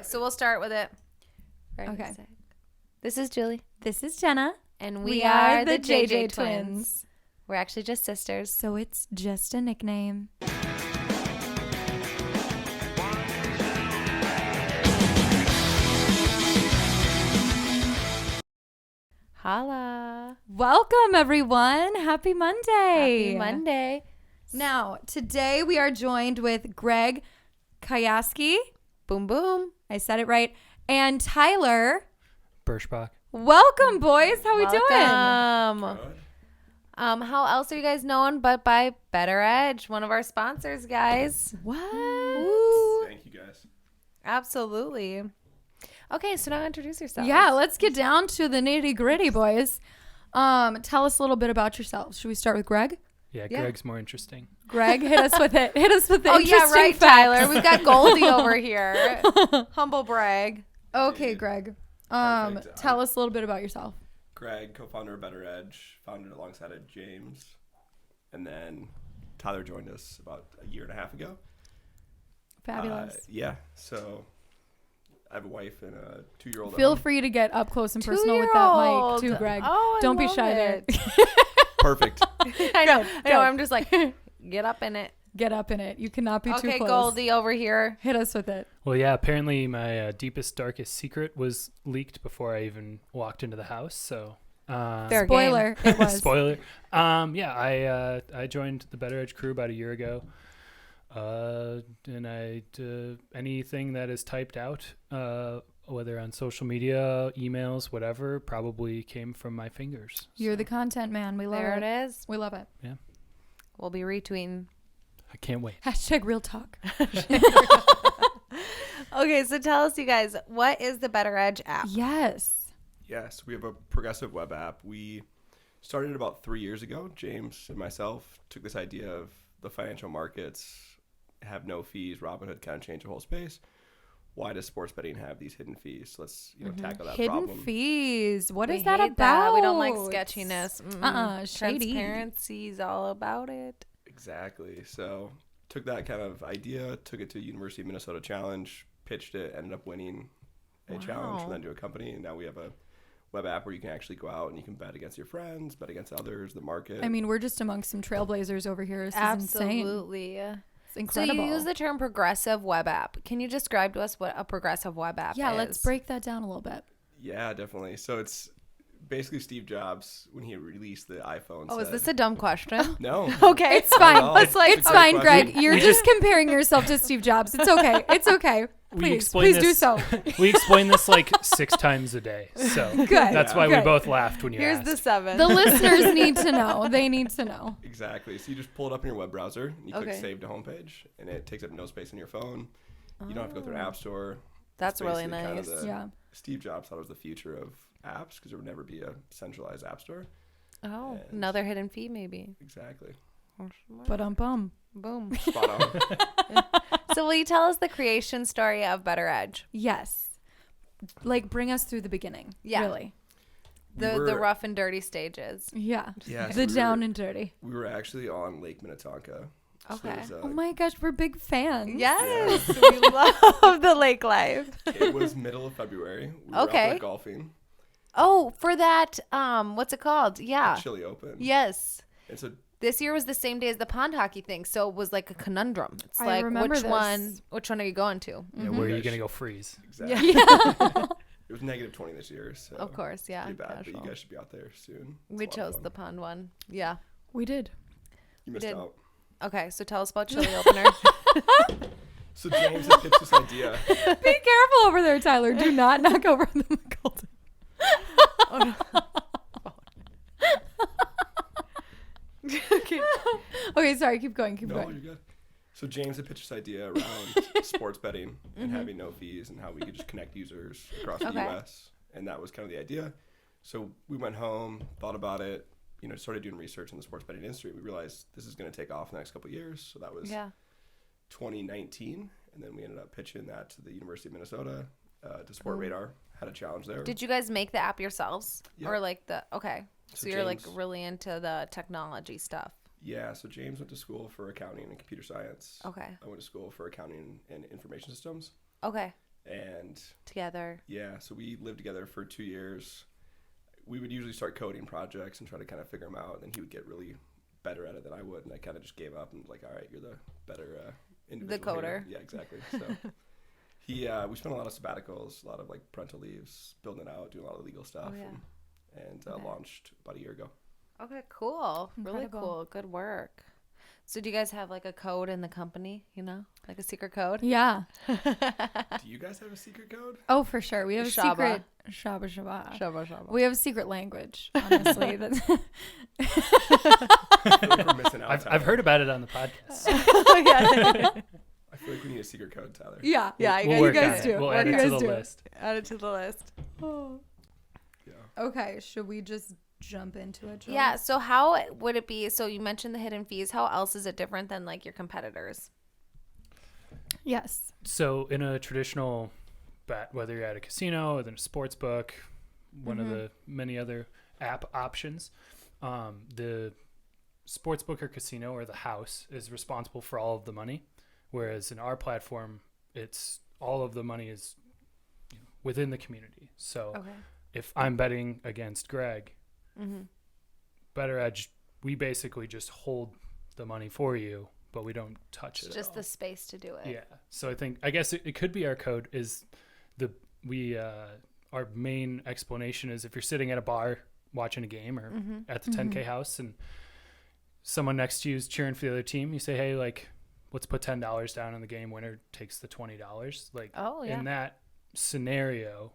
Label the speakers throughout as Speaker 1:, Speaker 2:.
Speaker 1: so we'll start with it.
Speaker 2: Okay.
Speaker 1: This is Julie.
Speaker 2: This is Jenna.
Speaker 1: And we are the JJTwinzz. We're actually just sisters.
Speaker 2: So it's just a nickname.
Speaker 1: Holla.
Speaker 2: Welcome, everyone. Happy Monday.
Speaker 1: Happy Monday.
Speaker 2: Now, today we are joined with Greg Kajewski.
Speaker 1: Boom, boom.
Speaker 2: I said it right. And Tyler
Speaker 3: Birschbach.
Speaker 2: Welcome, boys. How we doing?
Speaker 1: How else are you guys known but by BettorEdge, one of our sponsors, guys?
Speaker 2: What?
Speaker 1: Woo.
Speaker 4: Thank you, guys.
Speaker 1: Absolutely. Okay, so now introduce yourself.
Speaker 2: Yeah, let's get down to the nitty gritty, boys. Tell us a little bit about yourselves. Should we start with Greg?
Speaker 3: Yeah, Greg's more interesting.
Speaker 2: Greg, hit us with it. Hit us with the
Speaker 1: Oh, yeah, right,
Speaker 2: facts.
Speaker 1: Tyler. We've got Goldie over here. Humble brag.
Speaker 2: Okay, Greg.
Speaker 4: Perfect.
Speaker 2: Tell us a little bit about yourself.
Speaker 4: Greg, co-founder of BettorEdge, founded alongside of James. And then Tyler joined us about a year and a half ago.
Speaker 2: Fabulous.
Speaker 4: Yeah, so I have a wife and a 2-year-old.
Speaker 2: Feel free to get up close and personal with that mic too, Greg.
Speaker 1: Oh,
Speaker 2: Don't be shy there.
Speaker 4: Perfect.
Speaker 1: I know. I'm just like, get up in it.
Speaker 2: Get up in it. You cannot be too
Speaker 1: Okay,
Speaker 2: close.
Speaker 1: Goldie over here.
Speaker 2: Hit us with it.
Speaker 3: Well, yeah, apparently my deepest, darkest secret was leaked before I even walked into the house. So,
Speaker 1: Fair
Speaker 2: Spoiler. It was.
Speaker 3: spoiler. I joined the BettorEdge crew about a year ago. And anything that is typed out, whether on social media, emails, whatever, probably came from my fingers.
Speaker 2: You're the content man. We love
Speaker 1: There
Speaker 2: it.
Speaker 1: it is.
Speaker 2: We love it.
Speaker 3: Yeah.
Speaker 1: We'll be retweeting.
Speaker 3: I can't wait.
Speaker 2: Hashtag real talk.
Speaker 1: Okay, so tell us, you guys, what is the BettorEdge app?
Speaker 2: Yes.
Speaker 4: Yes, we have a progressive web app. We started about 3 years ago. James and myself took this idea of the financial markets have no fees. Robinhood kind of changed the whole space. Why does sports betting have these hidden fees? So let's tackle that
Speaker 2: Hidden
Speaker 4: problem.
Speaker 2: fees. What is
Speaker 1: We
Speaker 2: that
Speaker 1: hate
Speaker 2: about?
Speaker 1: We don't like sketchiness.
Speaker 2: Shady.
Speaker 1: Transparency's all about it.
Speaker 4: Exactly. So took that kind of idea, took it to University of Minnesota Challenge, pitched it, ended up winning a challenge from them to a company, and now we have a web app where you can actually go out and you can bet against your friends, bet against others, the market.
Speaker 2: I mean, we're just amongst some trailblazers over here. This is insane.
Speaker 1: Absolutely.
Speaker 2: It's incredible.
Speaker 1: So you use the term progressive web app. Can you describe to us what a progressive web app is?
Speaker 2: Yeah, let's break that down a little bit.
Speaker 4: Yeah, definitely. So it's basically Steve Jobs when he released the iPhone.
Speaker 1: Oh, is
Speaker 4: said-
Speaker 1: this a dumb question?
Speaker 4: No.
Speaker 1: Okay.
Speaker 2: It's fine.
Speaker 4: No,
Speaker 2: It's like, it's
Speaker 4: a great
Speaker 2: fine, Greg.
Speaker 4: question.
Speaker 2: You're just comparing yourself to Steve Jobs. It's okay. It's okay. Please do so.
Speaker 3: We explain this like 6 times a day. So
Speaker 2: Good.
Speaker 3: that's why we
Speaker 2: Good.
Speaker 3: both laughed when you
Speaker 1: Here's
Speaker 3: asked.
Speaker 1: the 7.
Speaker 2: The listeners need to know. They need to know.
Speaker 4: Exactly. So you just pull it up in your web browser, and you click
Speaker 1: Okay.
Speaker 4: save to homepage, and it takes up no space on your phone. You don't have to go through an app store.
Speaker 1: That's
Speaker 4: It's
Speaker 1: really
Speaker 4: basically kind of
Speaker 1: nice.
Speaker 4: the-
Speaker 2: Yeah.
Speaker 4: Steve Jobs thought it was the future of apps because there would never be a centralized app store.
Speaker 1: Oh,
Speaker 4: And-
Speaker 1: another hidden fee maybe.
Speaker 4: Exactly.
Speaker 2: But
Speaker 1: Boom.
Speaker 4: Spot on.
Speaker 1: So will you tell us the creation story of BettorEdge?
Speaker 2: yes. Like, bring us through the beginning.
Speaker 1: Yeah.
Speaker 2: Really.
Speaker 1: The rough and dirty stages.
Speaker 2: Yeah.
Speaker 4: Yeah, so
Speaker 2: The
Speaker 4: we
Speaker 2: down
Speaker 4: were-
Speaker 2: and dirty.
Speaker 4: We were actually on Lake Minnetonka.
Speaker 1: Okay.
Speaker 4: it was,
Speaker 2: Oh my gosh, we're big fans.
Speaker 1: Yes, we love the lake life.
Speaker 4: It was middle of February. We were out
Speaker 1: Okay.
Speaker 4: there golfing.
Speaker 1: Oh, for that, what's it called? Yeah.
Speaker 4: Chili Open.
Speaker 1: Yes.
Speaker 4: And so
Speaker 1: This year was the same day as the pond hockey thing, so it was like a conundrum. It's
Speaker 2: I
Speaker 1: like
Speaker 2: remember
Speaker 1: which
Speaker 2: this.
Speaker 1: one are you going to?
Speaker 3: Yeah, where are you going to go freeze?
Speaker 4: exactly.
Speaker 2: Yeah.
Speaker 4: It was negative 20 this year. So
Speaker 1: Of course, yeah.
Speaker 4: pretty bad, but
Speaker 1: casual.
Speaker 4: you guys should be out there soon.
Speaker 1: We
Speaker 4: It's a lot of
Speaker 1: chose
Speaker 4: fun.
Speaker 1: the pond one. Yeah.
Speaker 2: We did.
Speaker 4: You missed
Speaker 1: did.
Speaker 4: out.
Speaker 1: Okay, so tell us about chili opener.
Speaker 4: So James had pitched this idea.
Speaker 2: Be careful over there, Tyler. Do not knock over the Golden. Okay, sorry. Keep going. Keep
Speaker 4: No,
Speaker 2: going.
Speaker 4: you're good. So James had pitched this idea around sports betting and having no fees and how we could just connect users across the
Speaker 1: Okay.
Speaker 4: U.S. And that was kind of the idea. So we went home, thought about it, started doing research in the sports betting industry. We realized this is going to take off in the next couple of years. So that was
Speaker 1: Yeah.
Speaker 4: 2019. And then we ended up pitching that to the University of Minnesota, to Sport Radar. Had a challenge there.
Speaker 1: Did you guys make the app yourselves?
Speaker 4: Yeah.
Speaker 1: Or like okay. So
Speaker 4: So
Speaker 1: you're like
Speaker 4: James-
Speaker 1: really into the technology stuff.
Speaker 4: Yeah, so James went to school for accounting and computer science.
Speaker 1: Okay.
Speaker 4: I went to school for accounting and information systems.
Speaker 1: Okay.
Speaker 4: And
Speaker 1: Together.
Speaker 4: yeah, so we lived together for 2 years. We would usually start coding projects and try to kind of figure them out, and then he would get really better at it than I would, and I kind of just gave up and was like, all right, you're the better individual.
Speaker 1: The coder.
Speaker 4: Here. Yeah, exactly. So we spent a lot of sabbaticals, a lot of like parental leaves, building it out, doing a lot of legal stuff, and launched about a year ago.
Speaker 1: Okay, cool. Really
Speaker 2: Incredible.
Speaker 1: cool. Good work. So do you guys have like a code in the company, like a secret code?
Speaker 2: Yeah.
Speaker 4: Do you guys have a secret code?
Speaker 2: Oh, for sure. We have a
Speaker 1: Shaba.
Speaker 2: secret. Shaba.
Speaker 1: Shabba.
Speaker 2: We have a secret language, honestly.
Speaker 4: I feel like we're missing out.
Speaker 3: I've heard about it on the podcast.
Speaker 4: I feel like we need a secret code, Tyler.
Speaker 2: Yeah.
Speaker 1: Yeah,
Speaker 3: We'll
Speaker 1: you
Speaker 3: work
Speaker 1: guys
Speaker 3: on
Speaker 1: do
Speaker 3: it.
Speaker 1: it.
Speaker 3: We'll
Speaker 1: What
Speaker 3: add
Speaker 1: do
Speaker 3: it
Speaker 1: you
Speaker 3: to
Speaker 1: guys
Speaker 3: the
Speaker 1: do?
Speaker 3: list.
Speaker 1: Add it to the list.
Speaker 4: Yeah.
Speaker 2: Okay. Should we just jump into it? Joel?
Speaker 1: Yeah, so how would it be? So you mentioned the hidden fees. How else is it different than like your competitors?
Speaker 2: Yes.
Speaker 3: So in a traditional bet, whether you're at a casino or then a sports book, one of the many other app options, the sports book or casino or the house is responsible for all of the money, whereas in our platform, it's all of the money is within the community. So if I'm betting against Greg, BettorEdge, we basically just hold the money for you, but we don't touch it.
Speaker 1: It's just the space to do it.
Speaker 3: Yeah. So I guess it could be our code is our main explanation is if you're sitting at a bar watching a game or at the 10K house and someone next to you is cheering for the other team, you say, hey, like, let's put $10 down on the game. Winner takes the $20. Like, in that scenario,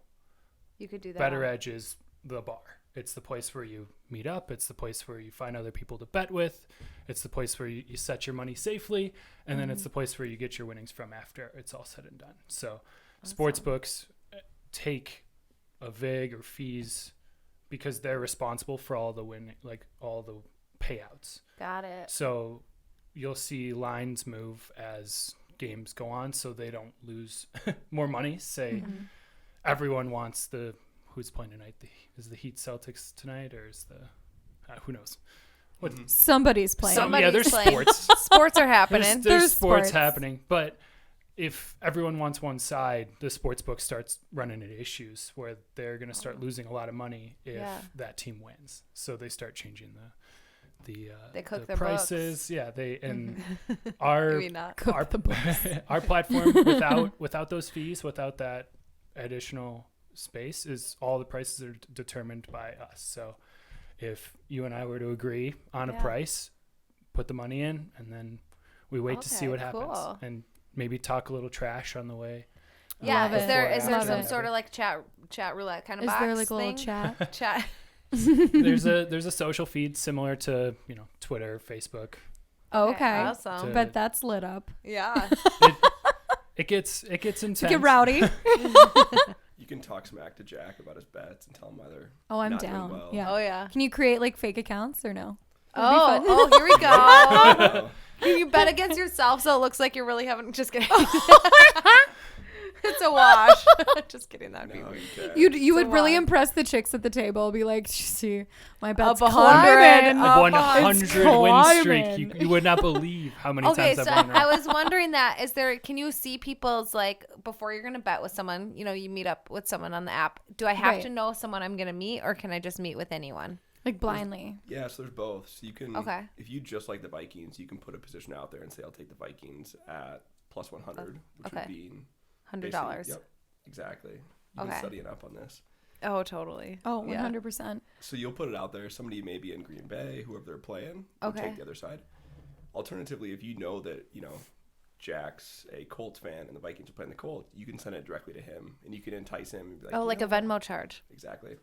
Speaker 1: you could do that.
Speaker 3: BettorEdge is the bar. It's the place where you meet up. It's the place where you find other people to bet with. It's the place where you set your money safely. And then it's the place where you get your winnings from after it's all said and done. So sports books take a vig or fees because they're responsible for all the all the payouts.
Speaker 1: Got it.
Speaker 3: So you'll see lines move as games go on so they don't lose more money. Say everyone wants who's playing tonight? Is the Heat Celtics tonight, or is the who knows? What
Speaker 2: Somebody's playing.
Speaker 3: there's
Speaker 1: playing.
Speaker 3: sports.
Speaker 1: Sports are happening.
Speaker 3: There's sports happening, but if everyone wants one side, the sports book starts running into issues where they're going to start losing a lot of money if that team wins. So they start changing
Speaker 1: They cook
Speaker 3: the
Speaker 1: their
Speaker 3: prices.
Speaker 1: books.
Speaker 3: Yeah, our
Speaker 1: Maybe not.
Speaker 3: our platform without those fees, without that additional space, is all the prices are determined by us. So if you and I were to agree on a price, put the money in, and then we wait to see what happens, and maybe talk a little trash on the way.
Speaker 1: Yeah,
Speaker 2: Love
Speaker 1: is there
Speaker 2: it.
Speaker 1: some
Speaker 2: Love it.
Speaker 1: sort of like chat roulette kind of
Speaker 2: Is
Speaker 1: box
Speaker 2: there like a
Speaker 1: thing?
Speaker 2: little chat?
Speaker 1: Chat.
Speaker 3: There's a social feed similar to Twitter, Facebook.
Speaker 2: Oh, okay.
Speaker 1: Awesome.
Speaker 2: But that's lit up.
Speaker 1: Yeah.
Speaker 3: It gets intense.
Speaker 2: Get rowdy.
Speaker 4: You can talk smack to Jack about his bets and tell him why they're
Speaker 2: Oh, I'm
Speaker 4: not doing
Speaker 2: down.
Speaker 4: well.
Speaker 2: Yeah.
Speaker 1: Oh yeah.
Speaker 2: Can you create like fake accounts or no? That'd be fun.
Speaker 1: Oh, here we go.
Speaker 4: Oh,
Speaker 1: Can you bet against yourself so it looks like you're really having? Just kidding. It's a wash. Just kidding. That'd be
Speaker 4: no,
Speaker 1: weird.
Speaker 4: you can't.
Speaker 2: You would
Speaker 1: So
Speaker 2: really
Speaker 1: why?
Speaker 2: impress the chicks at the table. Be like, see, my bet's
Speaker 1: Up 100.
Speaker 2: climbing.
Speaker 1: Up
Speaker 3: 100 win streak.
Speaker 2: climbing.
Speaker 3: You would not believe how many
Speaker 1: Okay,
Speaker 3: times
Speaker 1: so
Speaker 3: I've won.
Speaker 1: I was wondering that can you see people's like before you're gonna bet with someone? You meet up with someone on the app. Do I have
Speaker 2: Right.
Speaker 1: to know someone I'm gonna meet, or can I just meet with anyone?
Speaker 2: Like blindly.
Speaker 4: Yeah, so there's both. So you can,
Speaker 1: Okay.
Speaker 4: if you just like the Vikings, you can put a position out there and say, I'll take the Vikings at plus 100, which would be
Speaker 1: $100.
Speaker 4: basically- Yep, exactly. You've
Speaker 1: Okay.
Speaker 4: been studying up on this.
Speaker 1: Oh, totally.
Speaker 2: Oh,
Speaker 1: Yeah.
Speaker 2: 100%.
Speaker 4: So you'll put it out there. Somebody may be in Green Bay, whoever they're playing, will
Speaker 1: Okay.
Speaker 4: take the other side. Alternatively, if you know that, Jack's a Colts fan and the Vikings are playing the Colts, you can send it directly to him and you can entice him and be like,
Speaker 1: Oh,
Speaker 4: "You
Speaker 1: like
Speaker 4: know
Speaker 1: a
Speaker 4: what?"
Speaker 1: Venmo charge.
Speaker 4: Exactly.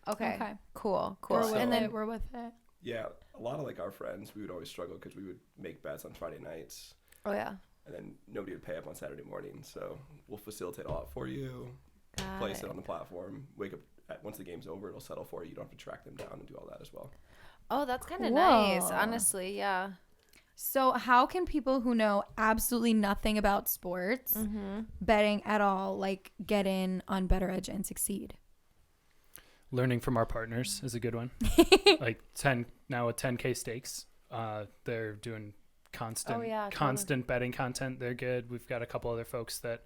Speaker 1: Okay.
Speaker 2: Okay.
Speaker 1: Cool.
Speaker 2: We're with
Speaker 1: And
Speaker 2: it.
Speaker 1: then
Speaker 2: We're with it.
Speaker 4: Yeah, a lot of like our friends, we would always struggle because we would make bets on Friday nights
Speaker 1: oh yeah.
Speaker 4: and then nobody would pay up on Saturday morning. So we'll facilitate a lot for you,
Speaker 1: Got
Speaker 4: place
Speaker 1: it.
Speaker 4: it on the platform, wake up once the game's over, it'll settle for you. You don't have to track them down and do all that as well.
Speaker 1: Oh, that's kind of
Speaker 2: Whoa.
Speaker 1: nice. Honestly, yeah.
Speaker 2: So, how can people who know absolutely nothing about sports, betting at all, like get in on BettorEdge and succeed?
Speaker 3: Learning from our partners is a good one. Like 10K stakes. They're doing constant
Speaker 1: Oh, yeah,
Speaker 3: constant betting content. They're good. We've got a couple other folks that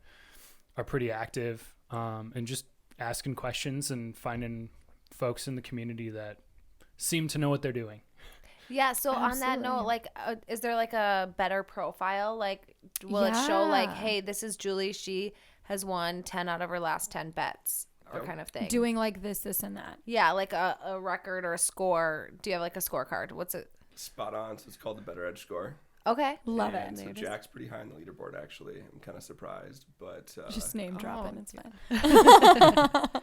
Speaker 3: are pretty active, and just asking questions and finding folks in the community that seem to know what they're doing.
Speaker 1: Yeah, so on that note, like, is there like a better profile? Like, will it show like, hey, this is Julie. She has won 10 out of her last 10 bets or kind of thing.
Speaker 2: Doing like this, and that.
Speaker 1: Yeah, like a record or a score. Do you have like a scorecard? What's it?
Speaker 4: Spot on. So it's called the BettorEdge score.
Speaker 1: Okay.
Speaker 2: Love
Speaker 4: And
Speaker 2: it.
Speaker 4: so Jack's pretty high on the leaderboard, actually. I'm kind of surprised, but
Speaker 2: Just name dropping. It's fine.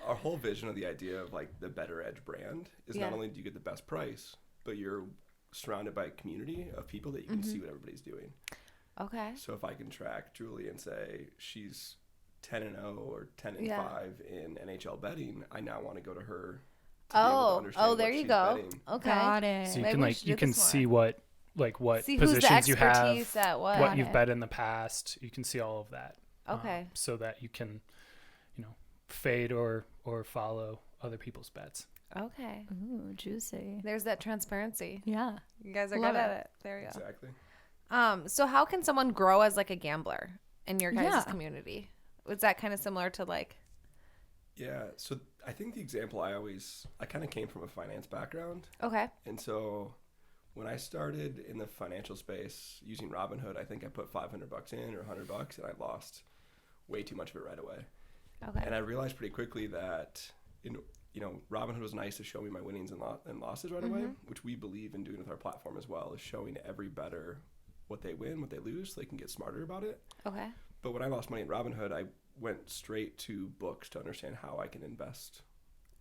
Speaker 4: our whole vision of the idea of like the BettorEdge brand is not only do you get the best price, but you're surrounded by a community of people that you can see what everybody's doing.
Speaker 1: Okay.
Speaker 4: So if I can track Julie and say she's 10-0 or 10-5 in NHL betting, I now want to go to her.
Speaker 1: There you go.
Speaker 4: Betting.
Speaker 1: Okay.
Speaker 2: Got it.
Speaker 3: So you
Speaker 1: Maybe
Speaker 3: can
Speaker 1: we
Speaker 3: like
Speaker 1: should
Speaker 3: you
Speaker 1: do
Speaker 3: can
Speaker 1: this
Speaker 3: see
Speaker 1: more.
Speaker 3: what
Speaker 1: See who's the
Speaker 3: positions you have,
Speaker 1: expertise at what.
Speaker 3: what you've bet in the past. You can see all of that.
Speaker 1: Okay.
Speaker 3: So that you can, fade or follow other people's bets.
Speaker 1: Okay.
Speaker 2: Ooh, juicy.
Speaker 1: There's that transparency.
Speaker 2: Yeah.
Speaker 1: You guys are
Speaker 2: Love
Speaker 1: good at
Speaker 2: it.
Speaker 1: it. There you go.
Speaker 4: Exactly.
Speaker 1: So how can someone grow as like a gambler in your guys'
Speaker 2: Yeah.
Speaker 1: community? Was that kind of similar to like?
Speaker 4: Yeah. So I think the example I kind of came from a finance background.
Speaker 1: Okay.
Speaker 4: And so when I started in the financial space using Robinhood, I think I put $500 in or $100 and I lost way too much of it right away.
Speaker 1: Okay.
Speaker 4: And I realized pretty quickly that Robinhood was nice to show me my winnings and losses right away, which we believe in doing with our platform as well, is showing every bettor what they win, what they lose, so they can get smarter about it.
Speaker 1: Okay.
Speaker 4: But when I lost money in Robinhood, I went straight to books to understand how I can invest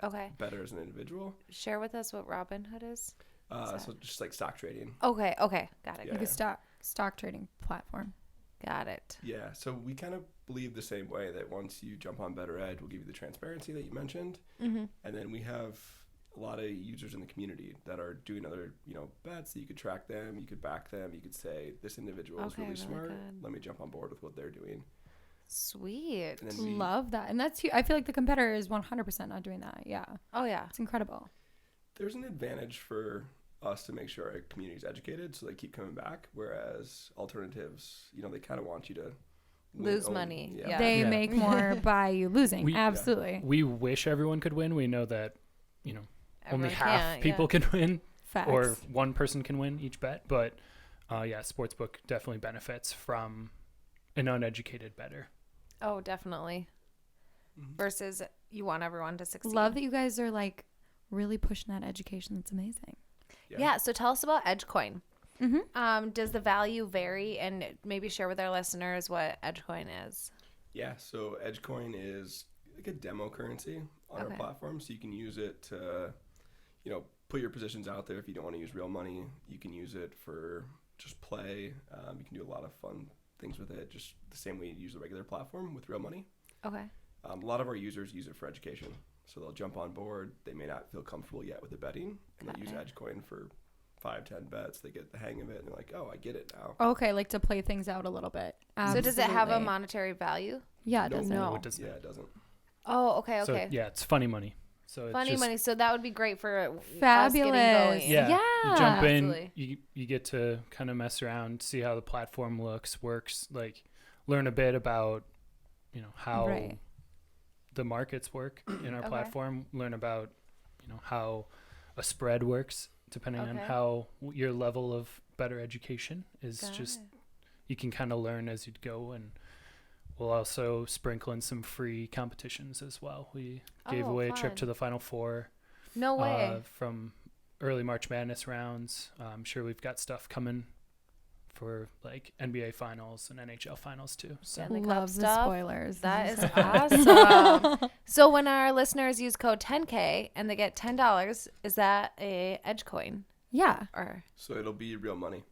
Speaker 1: Okay.
Speaker 4: better as an individual.
Speaker 1: Share with us what Robinhood is.
Speaker 4: So just like stock trading.
Speaker 1: Okay. Okay. Got it.
Speaker 4: Yeah.
Speaker 2: Like a stock trading platform.
Speaker 1: Got it.
Speaker 4: Yeah, so we kind of believe the same way that once you jump on BettorEdge, we'll give you the transparency that you mentioned, and then we have a lot of users in the community that are doing other, bets that you could track them, you could back them, you could say this individual is really smart.
Speaker 1: good.
Speaker 4: Let me jump on board with what they're doing.
Speaker 1: Sweet.
Speaker 4: And then
Speaker 2: Love that. And that's I feel like the competitor is 100% not doing that. Yeah.
Speaker 1: Oh yeah.
Speaker 2: It's incredible.
Speaker 4: there's an advantage for us to make sure our community is educated, so they keep coming back. Whereas alternatives, they kind of want you to
Speaker 1: lose money. Yeah.
Speaker 2: They
Speaker 3: Yeah.
Speaker 2: make more by you losing.
Speaker 3: We-
Speaker 2: Absolutely.
Speaker 3: We wish everyone could win. We know that, only
Speaker 1: Everyone
Speaker 3: half
Speaker 1: can't,
Speaker 3: people can win,
Speaker 2: Facts.
Speaker 3: or one person can win each bet. But sportsbook definitely benefits from an uneducated bettor.
Speaker 1: Oh, definitely. Versus you want everyone to succeed.
Speaker 2: Love that you guys are like really pushing that education. It's amazing.
Speaker 1: Yeah. So tell us about EdgeCoin.
Speaker 2: Mm-hmm.
Speaker 1: Does the value vary? And maybe share with our listeners what EdgeCoin is.
Speaker 4: Yeah, so EdgeCoin is like a demo currency on our platform, so you can use it to, put your positions out there. If you don't want to use real money, you can use it for just play. You can do a lot of fun things with it, just the same way you use a regular platform with real money.
Speaker 1: Okay.
Speaker 4: A lot of our users use it for education, so they'll jump on board. They may not feel comfortable yet with the betting, and they use EdgeCoin for 5-10 bets. They get the hang of it, and they're like, "Oh, I get it now."
Speaker 2: Okay, like to play things out a little bit.
Speaker 1: So does it have a
Speaker 2: Absolutely.
Speaker 1: monetary value?
Speaker 2: Yeah, it does.
Speaker 1: No.
Speaker 3: It doesn't.
Speaker 4: Yeah, it doesn't.
Speaker 1: Oh, okay.
Speaker 3: So it's funny money. So
Speaker 1: Funny
Speaker 3: it's just,
Speaker 1: money. So that would be great for
Speaker 2: Fabulous.
Speaker 1: us getting going.
Speaker 3: Yeah. You jump
Speaker 1: Absolutely.
Speaker 3: in, you get to kind of mess around, see how the platform works, like learn a bit about, how
Speaker 2: Right.
Speaker 3: the markets work in our platform, learn about, how a spread works, depending on how your level of better education is. You can kind of learn as you go, and we'll also sprinkle in some free competitions as well. We gave away a trip to the Final Four.
Speaker 1: No way.
Speaker 3: From early March Madness rounds. I'm sure we've got stuff coming for like NBA finals and NHL finals too. So
Speaker 1: And the cup
Speaker 2: Love the
Speaker 1: stuff.
Speaker 2: spoilers.
Speaker 1: That is awesome. So when our listeners use code 10K and they get $10, is that a EdgeCoin?
Speaker 2: Yeah.
Speaker 1: Or
Speaker 4: So it'll be real money.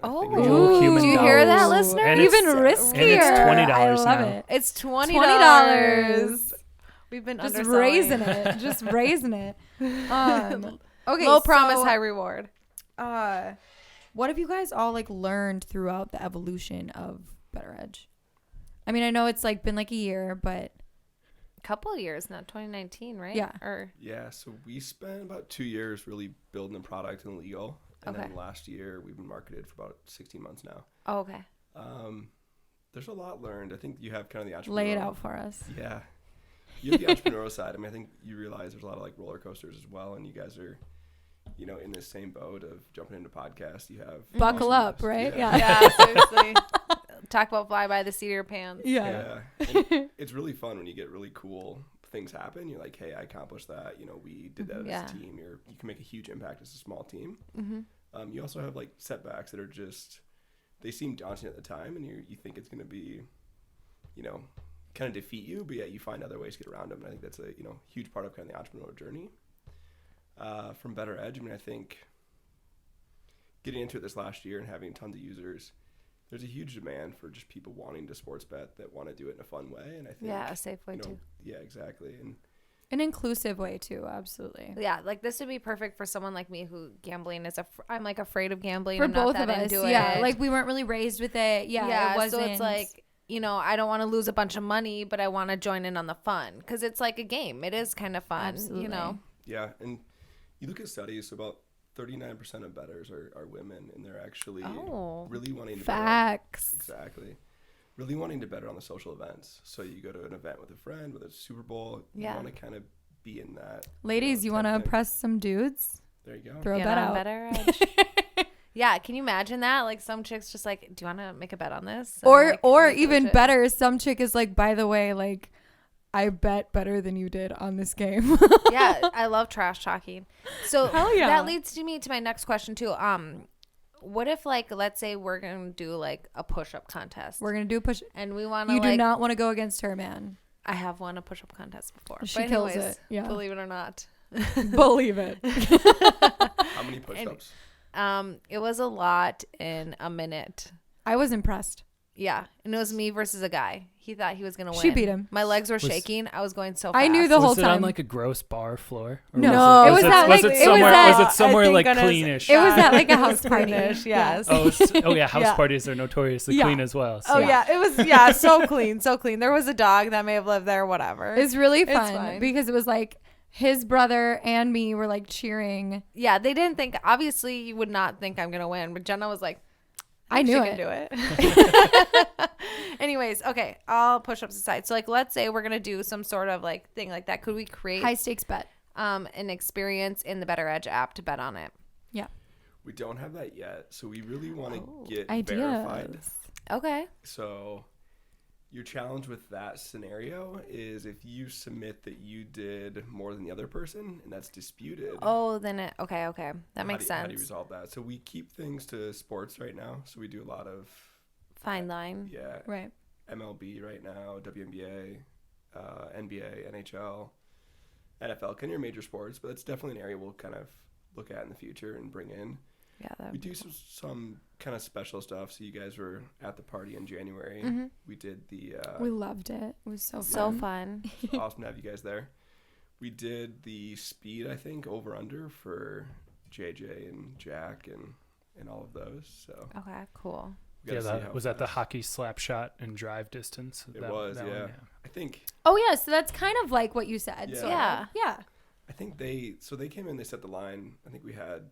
Speaker 3: Ooh, human
Speaker 1: do you hear that,
Speaker 3: dollars.
Speaker 1: listeners?
Speaker 3: And
Speaker 2: Even
Speaker 3: it's-
Speaker 2: riskier.
Speaker 3: And it's $20
Speaker 2: I love
Speaker 3: now.
Speaker 2: it.
Speaker 1: it's $20.
Speaker 2: $20.
Speaker 1: We've been
Speaker 2: Just
Speaker 1: underselling.
Speaker 2: raising it. Just raising it. Okay.
Speaker 1: Low promise,
Speaker 2: so,
Speaker 1: high reward.
Speaker 2: what have you guys all like learned throughout the evolution of BettorEdge? I mean, I know it's like been like a year, but
Speaker 1: Couple years now, 2019, right?
Speaker 2: Yeah.
Speaker 1: Or
Speaker 4: Yeah, so we spent about 2 years really building the product and legal. And then last year, we've been marketed for about 16 months now.
Speaker 1: oh, okay.
Speaker 4: There's a lot learned. I think you have kind of the entrepreneurial.
Speaker 2: Lay it out for us.
Speaker 4: Yeah. You have the entrepreneurial side. I mean, I think you realize there's a lot of like roller coasters as well, and you guys are, you know, in the same boat of jumping into podcasts. You have
Speaker 2: buckle up, right?
Speaker 1: Yeah, seriously. Talk about fly by the seat of your pants.
Speaker 2: Yeah.
Speaker 4: And it's really fun when you get really cool things happen. You're like, hey, I accomplished that. You know, we did that as a team. You can make a huge impact as a small team. You also have like setbacks that are just, they seem daunting at the time, and you think it's going to be, you know, kind of defeat you, but yet you find other ways to get around them. And I think that's a, you know, huge part of kind of the entrepreneurial journey. From BettorEdge, I mean, I think getting into it this last year and having tons of users, there's a huge demand for just people wanting to sports bet that want to do it in a fun way. And I think
Speaker 1: a safe way too.
Speaker 4: Yeah, exactly. And
Speaker 2: an inclusive way too, absolutely.
Speaker 1: Yeah, like this would be perfect for someone like me who gambling is I'm like afraid of gambling.
Speaker 2: For
Speaker 1: I'm
Speaker 2: both
Speaker 1: not
Speaker 2: of
Speaker 1: that
Speaker 2: us,
Speaker 1: into
Speaker 2: yeah.
Speaker 1: it.
Speaker 2: Like we weren't really raised with it. Yeah, it wasn't.
Speaker 1: So it's like, you know, I don't want to lose a bunch of money, but I want to join in on the fun because it's like a game. It is kind of fun,
Speaker 2: Absolutely.
Speaker 1: you know.
Speaker 4: Yeah, and you look at studies, so about 39% of bettors are women, and they're actually really wanting to
Speaker 2: facts.
Speaker 4: Exactly. Really wanting to better on the social events. So you go to an event with a friend, whether it's Super Bowl, you want to kind of be in that.
Speaker 2: Ladies, you want to impress some dudes?
Speaker 4: There you go.
Speaker 2: Throw a bet out.
Speaker 1: BettorEdge. Yeah, can you imagine that? Like some chicks just like, do you want to make a bet on this?
Speaker 2: And or even better, some chick is like, by the way, like, I bet better than you did on this game.
Speaker 1: Yeah, I love trash talking. So that leads me to my next question too. What if, like, let's say we're gonna do like a push-up contest.
Speaker 2: We're gonna do a push,
Speaker 1: and we want to.
Speaker 2: You do not want to go against her, man.
Speaker 1: I have won a push-up contest before.
Speaker 2: She kills it. Yeah,
Speaker 1: believe it or not.
Speaker 2: Believe it.
Speaker 4: How many push-ups?
Speaker 1: It was a lot in a minute.
Speaker 2: I was impressed.
Speaker 1: Yeah, and it was me versus a guy. He thought he was gonna win.
Speaker 2: She beat him.
Speaker 1: My legs were shaking. I was going so fast.
Speaker 2: I knew the whole time.
Speaker 3: Was it on like a gross bar floor?
Speaker 2: No, was
Speaker 3: it somewhere like cleanish?
Speaker 2: It was at like a house party.
Speaker 1: Yes.
Speaker 3: House parties are notoriously clean as well. So.
Speaker 1: Oh yeah, it was so clean, so clean. There was a dog that may have lived there, whatever.
Speaker 2: It's really fun because it was like his brother and me were like cheering.
Speaker 1: Yeah, they didn't think. Obviously, you would not think I'm gonna win, but Jenna was like,
Speaker 2: I knew
Speaker 1: she
Speaker 2: it.
Speaker 1: can do it. Anyways, okay, all push-ups aside. So, like, let's say we're gonna do some sort of like thing like that. Could we create
Speaker 2: high stakes bet,
Speaker 1: an experience in the BettorEdge app to bet on it?
Speaker 2: Yeah,
Speaker 4: we don't have that yet, so we really want to get
Speaker 2: ideas.
Speaker 4: verified.
Speaker 1: Okay.
Speaker 4: So, your challenge with that scenario is if you submit that you did more than the other person, and that's disputed.
Speaker 1: Oh, then okay. That makes sense.
Speaker 4: How do you resolve that? So we keep things to sports right now. So we do a lot of
Speaker 1: fine line.
Speaker 4: Yeah.
Speaker 2: Right.
Speaker 4: MLB right now, WNBA, NBA, NHL, NFL, kind of your major sports, but that's definitely an area we'll kind of look at in the future and bring in.
Speaker 1: Yeah,
Speaker 4: we do some kind of special stuff. So you guys were at the party in January.
Speaker 1: Mm-hmm.
Speaker 4: We did the.
Speaker 2: We loved it. It was so
Speaker 1: fun.
Speaker 4: So awesome to have you guys there. We did the speed, I think, over under for JJ and Jack and all of those. So
Speaker 1: okay, cool.
Speaker 3: Yeah, was that the hockey slap shot and drive distance?
Speaker 4: It was, yeah. I think.
Speaker 2: Oh yeah, so that's kind of like what you said.
Speaker 4: Yeah.
Speaker 2: So,
Speaker 1: yeah.
Speaker 4: I think they came in. They set the line. I think we had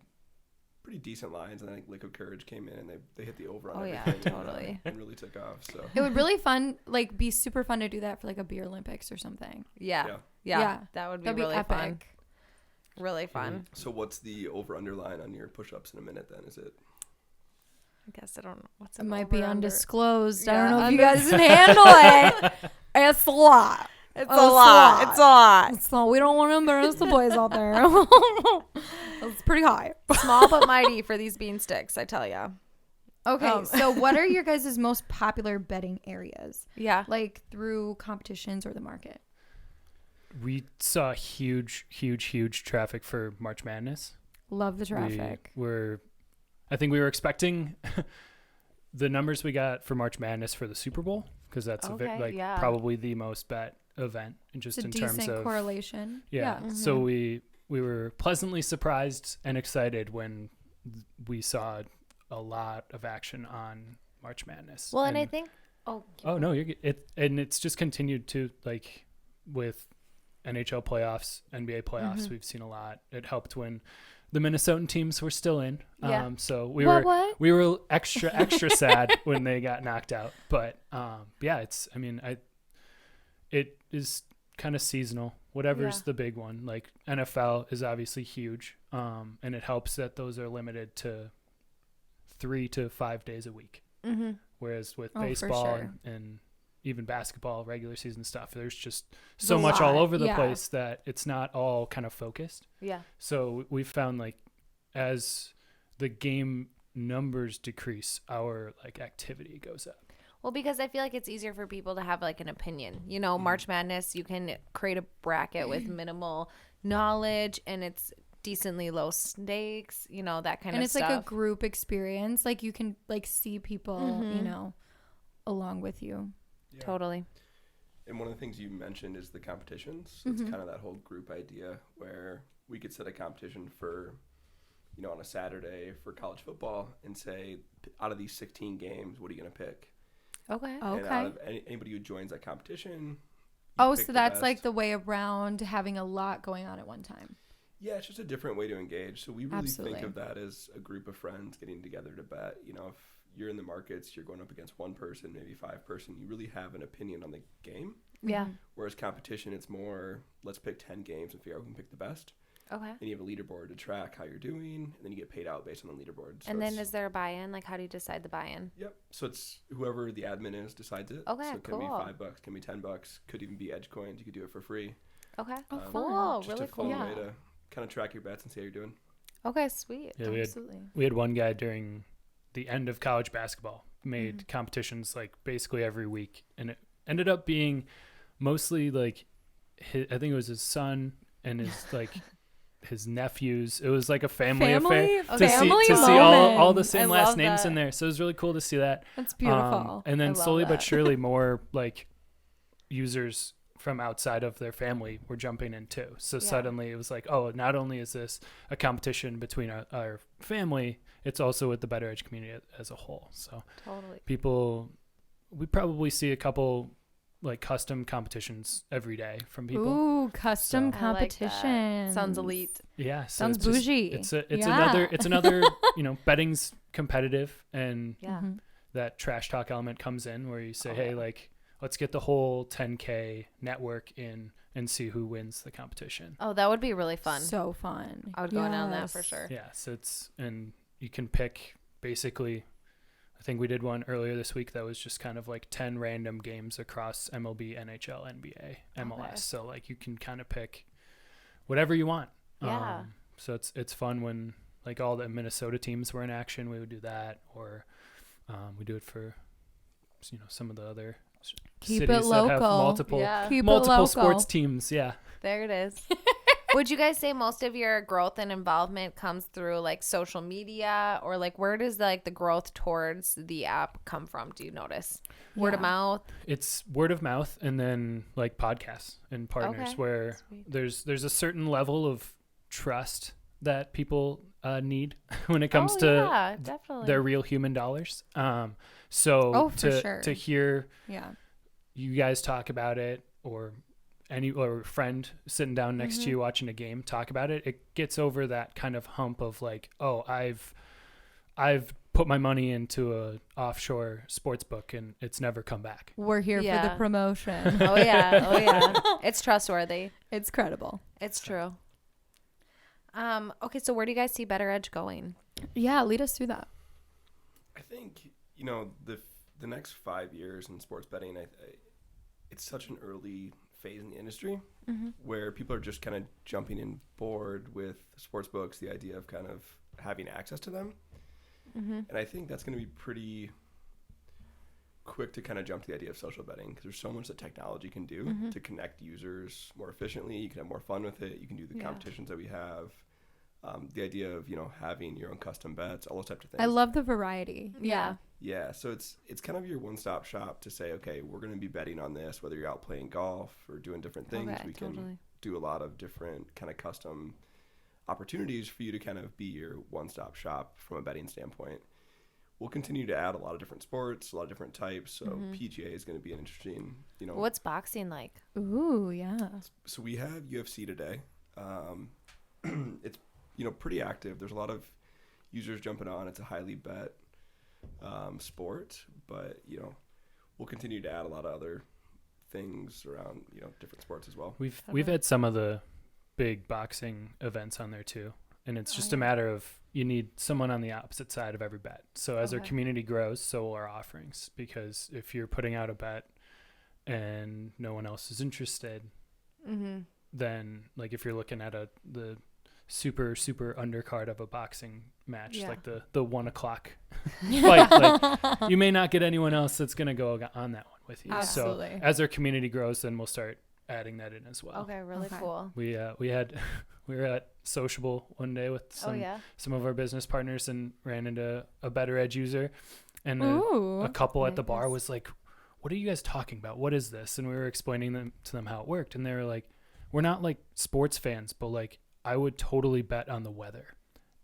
Speaker 4: pretty decent lines, and I think Liquid Courage came in and they hit the over on everything.
Speaker 1: Totally.
Speaker 4: And really took off. So
Speaker 2: it would be super fun to do that for like a beer Olympics or something.
Speaker 1: Yeah. That would be really
Speaker 2: epic.
Speaker 1: fun. Really fun.
Speaker 4: So what's the over under line on your push-ups in a minute then? Is it?
Speaker 1: I guess I don't know. What's
Speaker 2: it might be undisclosed. I don't know if you guys can handle it. It's a lot.
Speaker 1: It's a lot.
Speaker 2: So we don't want to embarrass the boys out there. It's pretty high.
Speaker 1: Small but mighty for these bean sticks, I tell you.
Speaker 2: Okay, so what are your guys' most popular betting areas?
Speaker 1: Yeah.
Speaker 2: Like through competitions or the market?
Speaker 3: We saw huge traffic for March Madness.
Speaker 2: Love the traffic.
Speaker 3: I think we were expecting the numbers we got for March Madness for the Super Bowl because that's probably the most bet event, and just
Speaker 2: it's
Speaker 3: in
Speaker 2: a
Speaker 3: terms
Speaker 2: decent
Speaker 3: of
Speaker 2: correlation.
Speaker 3: Yeah.
Speaker 2: Mm-hmm.
Speaker 3: So we were pleasantly surprised and excited when we saw a lot of action on March Madness.
Speaker 1: Well, and I think
Speaker 3: no, it's just continued to, like, with NHL playoffs, NBA playoffs, we've seen a lot. It helped when the Minnesotan teams were still in.
Speaker 1: Yeah.
Speaker 3: So we
Speaker 2: What?
Speaker 3: were extra sad when they got knocked out. But it is kind of seasonal. Whatever's the big one. Like NFL is obviously huge. And it helps that those are limited to 3 to 5 days a week.
Speaker 1: Mm-hmm.
Speaker 3: Whereas with
Speaker 2: for
Speaker 3: baseball
Speaker 2: sure.
Speaker 3: and even basketball, regular season stuff, there's just so much all over the place that it's not all kind of focused.
Speaker 1: Yeah.
Speaker 3: So we found like as the game numbers decrease, our like activity goes up.
Speaker 1: Well, because I feel like it's easier for people to have like an opinion. You know, March Madness, you can create a bracket with minimal knowledge and it's decently low stakes, you know, that kind of stuff.
Speaker 2: And it's like a group experience. Like you can like see people, you know, along with you.
Speaker 4: Yeah.
Speaker 1: Totally.
Speaker 4: And one of the things you mentioned is the competitions. It's kind of that whole group idea where we could set a competition for, you know, on a Saturday for college football and say, out of these 16 games, what are you going to pick?
Speaker 1: Okay.
Speaker 4: And out of anybody who joins that competition.
Speaker 2: Oh, so that's like the way around having a lot going on at one time.
Speaker 4: Yeah, it's just a different way to engage. So we really think of that as a group of friends getting together to bet. You know, if you're in the markets, you're going up against one person, maybe 5 person. You really have an opinion on the game.
Speaker 1: Yeah.
Speaker 4: Whereas competition, it's more, let's pick 10 games and figure out who can pick the best.
Speaker 1: Okay.
Speaker 4: And you have a leaderboard to track how you're doing, and then you get paid out based on the leaderboard. So
Speaker 1: and then is there a buy-in? Like, how do you decide the buy-in?
Speaker 4: Yep. So it's whoever the admin is decides it.
Speaker 1: Okay,
Speaker 4: so it can
Speaker 1: cool.
Speaker 4: be $5, can be $10, could even be edge coins. You could do it for free.
Speaker 1: Okay.
Speaker 2: Cool.
Speaker 4: Just
Speaker 1: Really
Speaker 4: a fun
Speaker 1: cool.
Speaker 4: way to kind of track your bets and see how you're doing.
Speaker 1: Okay, sweet.
Speaker 3: Yeah,
Speaker 2: Absolutely.
Speaker 3: we had one guy during the end of college basketball made competitions like basically every week, and it ended up being mostly like I think it was his son and his like his nephews. It was like a family affair to see all the same last names in there. So it was really cool to see that.
Speaker 2: That's beautiful.
Speaker 3: And then slowly but surely more like users from outside of their family were jumping in too. So suddenly it was like, oh, not only is this a competition between our family, it's also with the BettorEdge community as a whole. So
Speaker 1: Totally.
Speaker 3: we probably see a couple like custom competitions every day from people.
Speaker 2: Ooh, custom
Speaker 1: So.
Speaker 2: competition.
Speaker 1: Like sounds elite.
Speaker 3: Yeah. So
Speaker 2: Sounds bougie.
Speaker 3: It's another, you know, betting's competitive, and
Speaker 1: Yeah.
Speaker 3: that trash talk element comes in where you say, hey, like, let's get the whole 10K network in and see who wins the competition.
Speaker 1: Oh, that would be really fun.
Speaker 2: So fun.
Speaker 1: I would go in on that for sure.
Speaker 3: Yeah. So and you can pick basically, I think we did one earlier this week that was just kind of like 10 random games across MLB, NHL, NBA, MLS.
Speaker 1: Okay.
Speaker 3: So like you can kind of pick whatever you want.
Speaker 1: Yeah.
Speaker 3: So it's fun when like all the Minnesota teams were in action. We would do that, or we do it for, you know, some of the other
Speaker 2: Keep
Speaker 3: cities
Speaker 2: it local.
Speaker 3: that have multiple
Speaker 2: Keep
Speaker 3: multiple
Speaker 2: it local.
Speaker 3: sports teams. Yeah.
Speaker 1: There it is. Would you guys say most of your growth and involvement comes through like social media, or like where does like the growth towards the app come from? Do you notice word of mouth?
Speaker 3: It's word of mouth, and then like podcasts and partners where there's a certain level of trust that people need when it comes to their real human dollars. So to hear you guys talk about it, or a friend sitting down next to you watching a game talk about it, it gets over that kind of hump of like, oh, I've put my money into a offshore sports book and it's never come back.
Speaker 2: We're here for the promotion.
Speaker 1: Oh yeah. It's trustworthy.
Speaker 2: It's credible.
Speaker 1: It's true. Okay, so where do you guys see BettorEdge going?
Speaker 2: Yeah, lead us through that.
Speaker 4: I think, you know, the next 5 years in sports betting, it's such an early phase in the industry where people are just kind of jumping in board with sports books, the idea of kind of having access to them. And I think that's going to be pretty quick to kind of jump to the idea of social betting, because there's so much that technology can do to connect users more efficiently. You can have more fun with it. You can do the competitions that we have. The idea of, you know, having your own custom bets, all those types of things.
Speaker 2: I love the variety.
Speaker 1: Yeah.
Speaker 4: Yeah, so it's kind of your one-stop shop to say, okay, we're going to be betting on this, whether you're out playing golf or doing different things. We can do a lot of different kind of custom opportunities for you to kind of be your one-stop shop from a betting standpoint. We'll continue to add a lot of different sports, a lot of different types. So PGA is going to be an interesting, you know.
Speaker 1: What's boxing like?
Speaker 2: Ooh, yeah.
Speaker 4: So we have UFC today. It's pretty active. There's a lot of users jumping on. It's a highly bet sport, but we'll continue to add a lot of other things around different sports as well.
Speaker 3: We've had some of the big boxing events on there too, and it's just a matter of you need someone on the opposite side of every bet. So as our community grows, so will our offerings, because if you're putting out a bet and no one else is interested, then like if you're looking at the super undercard of a boxing match, like the 1 o'clock fight, like you may not get anyone else that's going to go on that one with you.
Speaker 2: Absolutely.
Speaker 3: So as our community grows, then we'll start adding that in as well.
Speaker 1: Okay, really cool.
Speaker 3: We were at Sociable one day with some of our business partners and ran into a BettorEdge user, and a couple at the bar was like, "What are you guys talking about? What is this?" And we were explaining to them how it worked, and they were like, "We're not like sports fans, but like I would totally bet on the weather."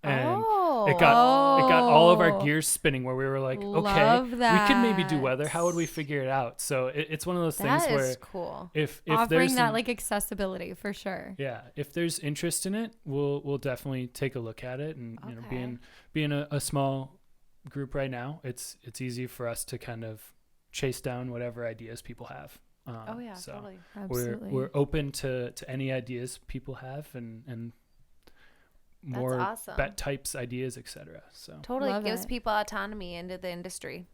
Speaker 3: And it got all of our gears spinning, where we were like, okay, we could maybe do weather. How would we figure it out? So it's one of those things where
Speaker 1: is cool.
Speaker 3: If
Speaker 2: offering
Speaker 3: there's
Speaker 2: that like accessibility for sure.
Speaker 3: Yeah, if there's interest in it, we'll definitely take a look at it. And being a small group right now, it's easy for us to kind of chase down whatever ideas people have. So
Speaker 1: totally.
Speaker 2: Absolutely.
Speaker 3: We're open to any ideas people have and more bet types, ideas, etc. So
Speaker 1: totally
Speaker 2: Love
Speaker 1: gives
Speaker 2: it.
Speaker 1: people autonomy into the industry.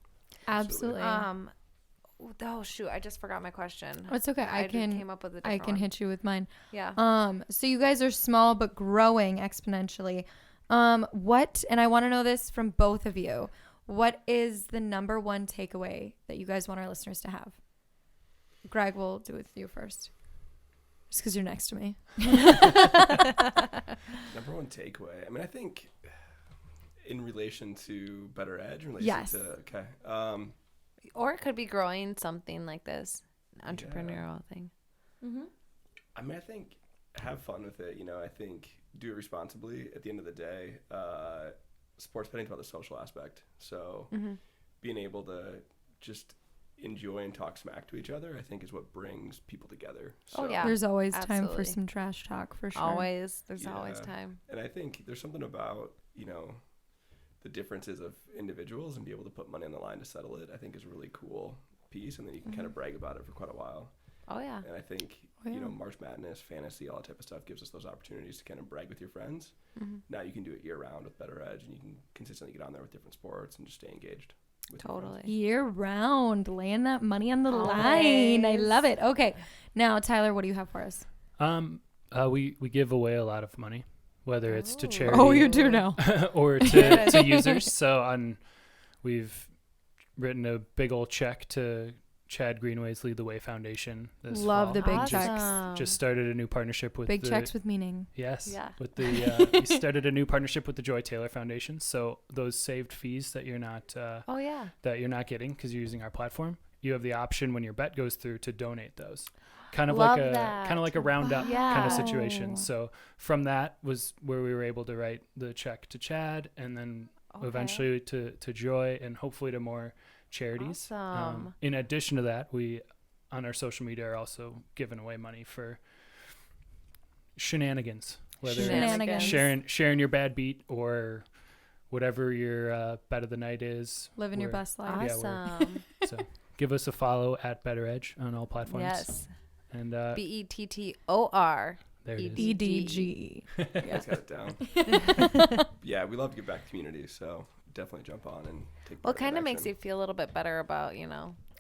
Speaker 2: Absolutely.
Speaker 1: Oh shoot, I just forgot my question.
Speaker 2: It's okay. I
Speaker 1: came up with a different one.
Speaker 2: hit you with mine.
Speaker 1: Yeah.
Speaker 2: So you guys are small but growing exponentially. What, and I want to know this from both of you, what is the number one takeaway that you guys want our listeners to have? Greg, we'll do it with you first. Just because you're next to me.
Speaker 4: Number one takeaway. I mean, I think in relation to BettorEdge,
Speaker 1: or it could be growing something like this, entrepreneurial thing.
Speaker 4: I mean, I think have fun with it. I think do it responsibly. At the end of the day, sports betting is about the social aspect. So being able to just enjoy and talk smack to each other, I think, is what brings people together. So,
Speaker 2: there's always time for some trash talk, for sure.
Speaker 1: There's always time.
Speaker 4: And I think there's something about the differences of individuals and be able to put money on the line to settle it, I think, is a really cool piece, and then you can kind of brag about it for quite a while. And I think March Madness, fantasy, all that type of stuff gives us those opportunities to kind of brag with your friends. Now you can do it year round with BettorEdge, and you can consistently get on there with different sports and just stay engaged.
Speaker 1: Totally.
Speaker 2: Year round, laying that money on the line. I love it. Okay, now Tyler, what do you have for us?
Speaker 3: We give away a lot of money, whether it's to charity.
Speaker 2: Oh, you do now.
Speaker 3: Or to users. So we've written a big old check to Chad Greenway's Lead the Way Foundation this
Speaker 2: Love
Speaker 3: fall.
Speaker 2: the big checks.
Speaker 3: Just started a new partnership with
Speaker 2: checks with meaning.
Speaker 3: Yes.
Speaker 1: Yeah.
Speaker 3: With the we started a new partnership with the Joy Taylor Foundation. So those saved fees that you're not that you're not getting because you're using our platform, you have the option when your bet goes through to donate those. Kind of like a roundup kind of situation. So from that was where we were able to write the check to Chad, and then eventually to Joy, and hopefully to more charities.
Speaker 1: Awesome.
Speaker 3: In addition to that, we on our social media are also giving away money for shenanigans, whether it's sharing your bad beat or whatever your bet of the night is.
Speaker 2: Living your best life.
Speaker 1: Awesome.
Speaker 3: So give us a follow at BettorEdge on all platforms.
Speaker 1: Yes.
Speaker 3: And
Speaker 1: BETTOR.
Speaker 3: there it is.
Speaker 2: EDG.
Speaker 4: Guys got it down. Yeah, we love to give back to community, so definitely jump on and take part.
Speaker 1: Well, it kind of makes
Speaker 4: action.
Speaker 1: you feel a little bit better about,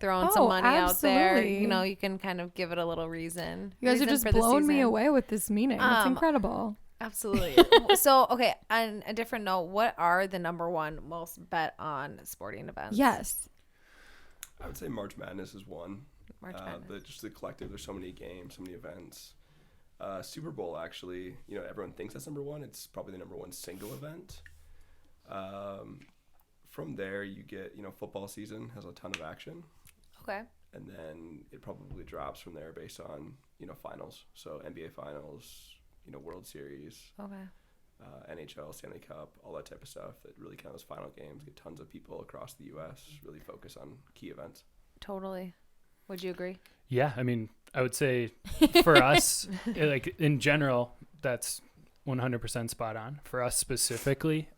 Speaker 1: throwing some money out there.
Speaker 2: absolutely.
Speaker 1: You can kind of give it a little reason.
Speaker 2: You guys are
Speaker 1: Reason
Speaker 2: just
Speaker 1: for the
Speaker 2: blowing me
Speaker 1: season.
Speaker 2: away with this meeting. It's incredible.
Speaker 1: Absolutely. So, okay, on a different note, what are the number one most bet on sporting events?
Speaker 2: Yes.
Speaker 4: I would say March Madness is one.
Speaker 1: March Madness.
Speaker 4: Just the collective. There's so many games, so many events. Super Bowl, actually, everyone thinks that's number one. It's probably the number one single event. From there, you get, football season has a ton of action.
Speaker 1: Okay.
Speaker 4: And then it probably drops from there based on, finals. So NBA finals, World Series.
Speaker 1: Okay.
Speaker 4: NHL, Stanley Cup, all that type of stuff. That really kind of those final games get tons of people across the U.S. really focus on key events.
Speaker 1: Totally. Would you agree?
Speaker 3: Yeah, I mean, I would say for us, like in general, that's 100% spot on. For us specifically,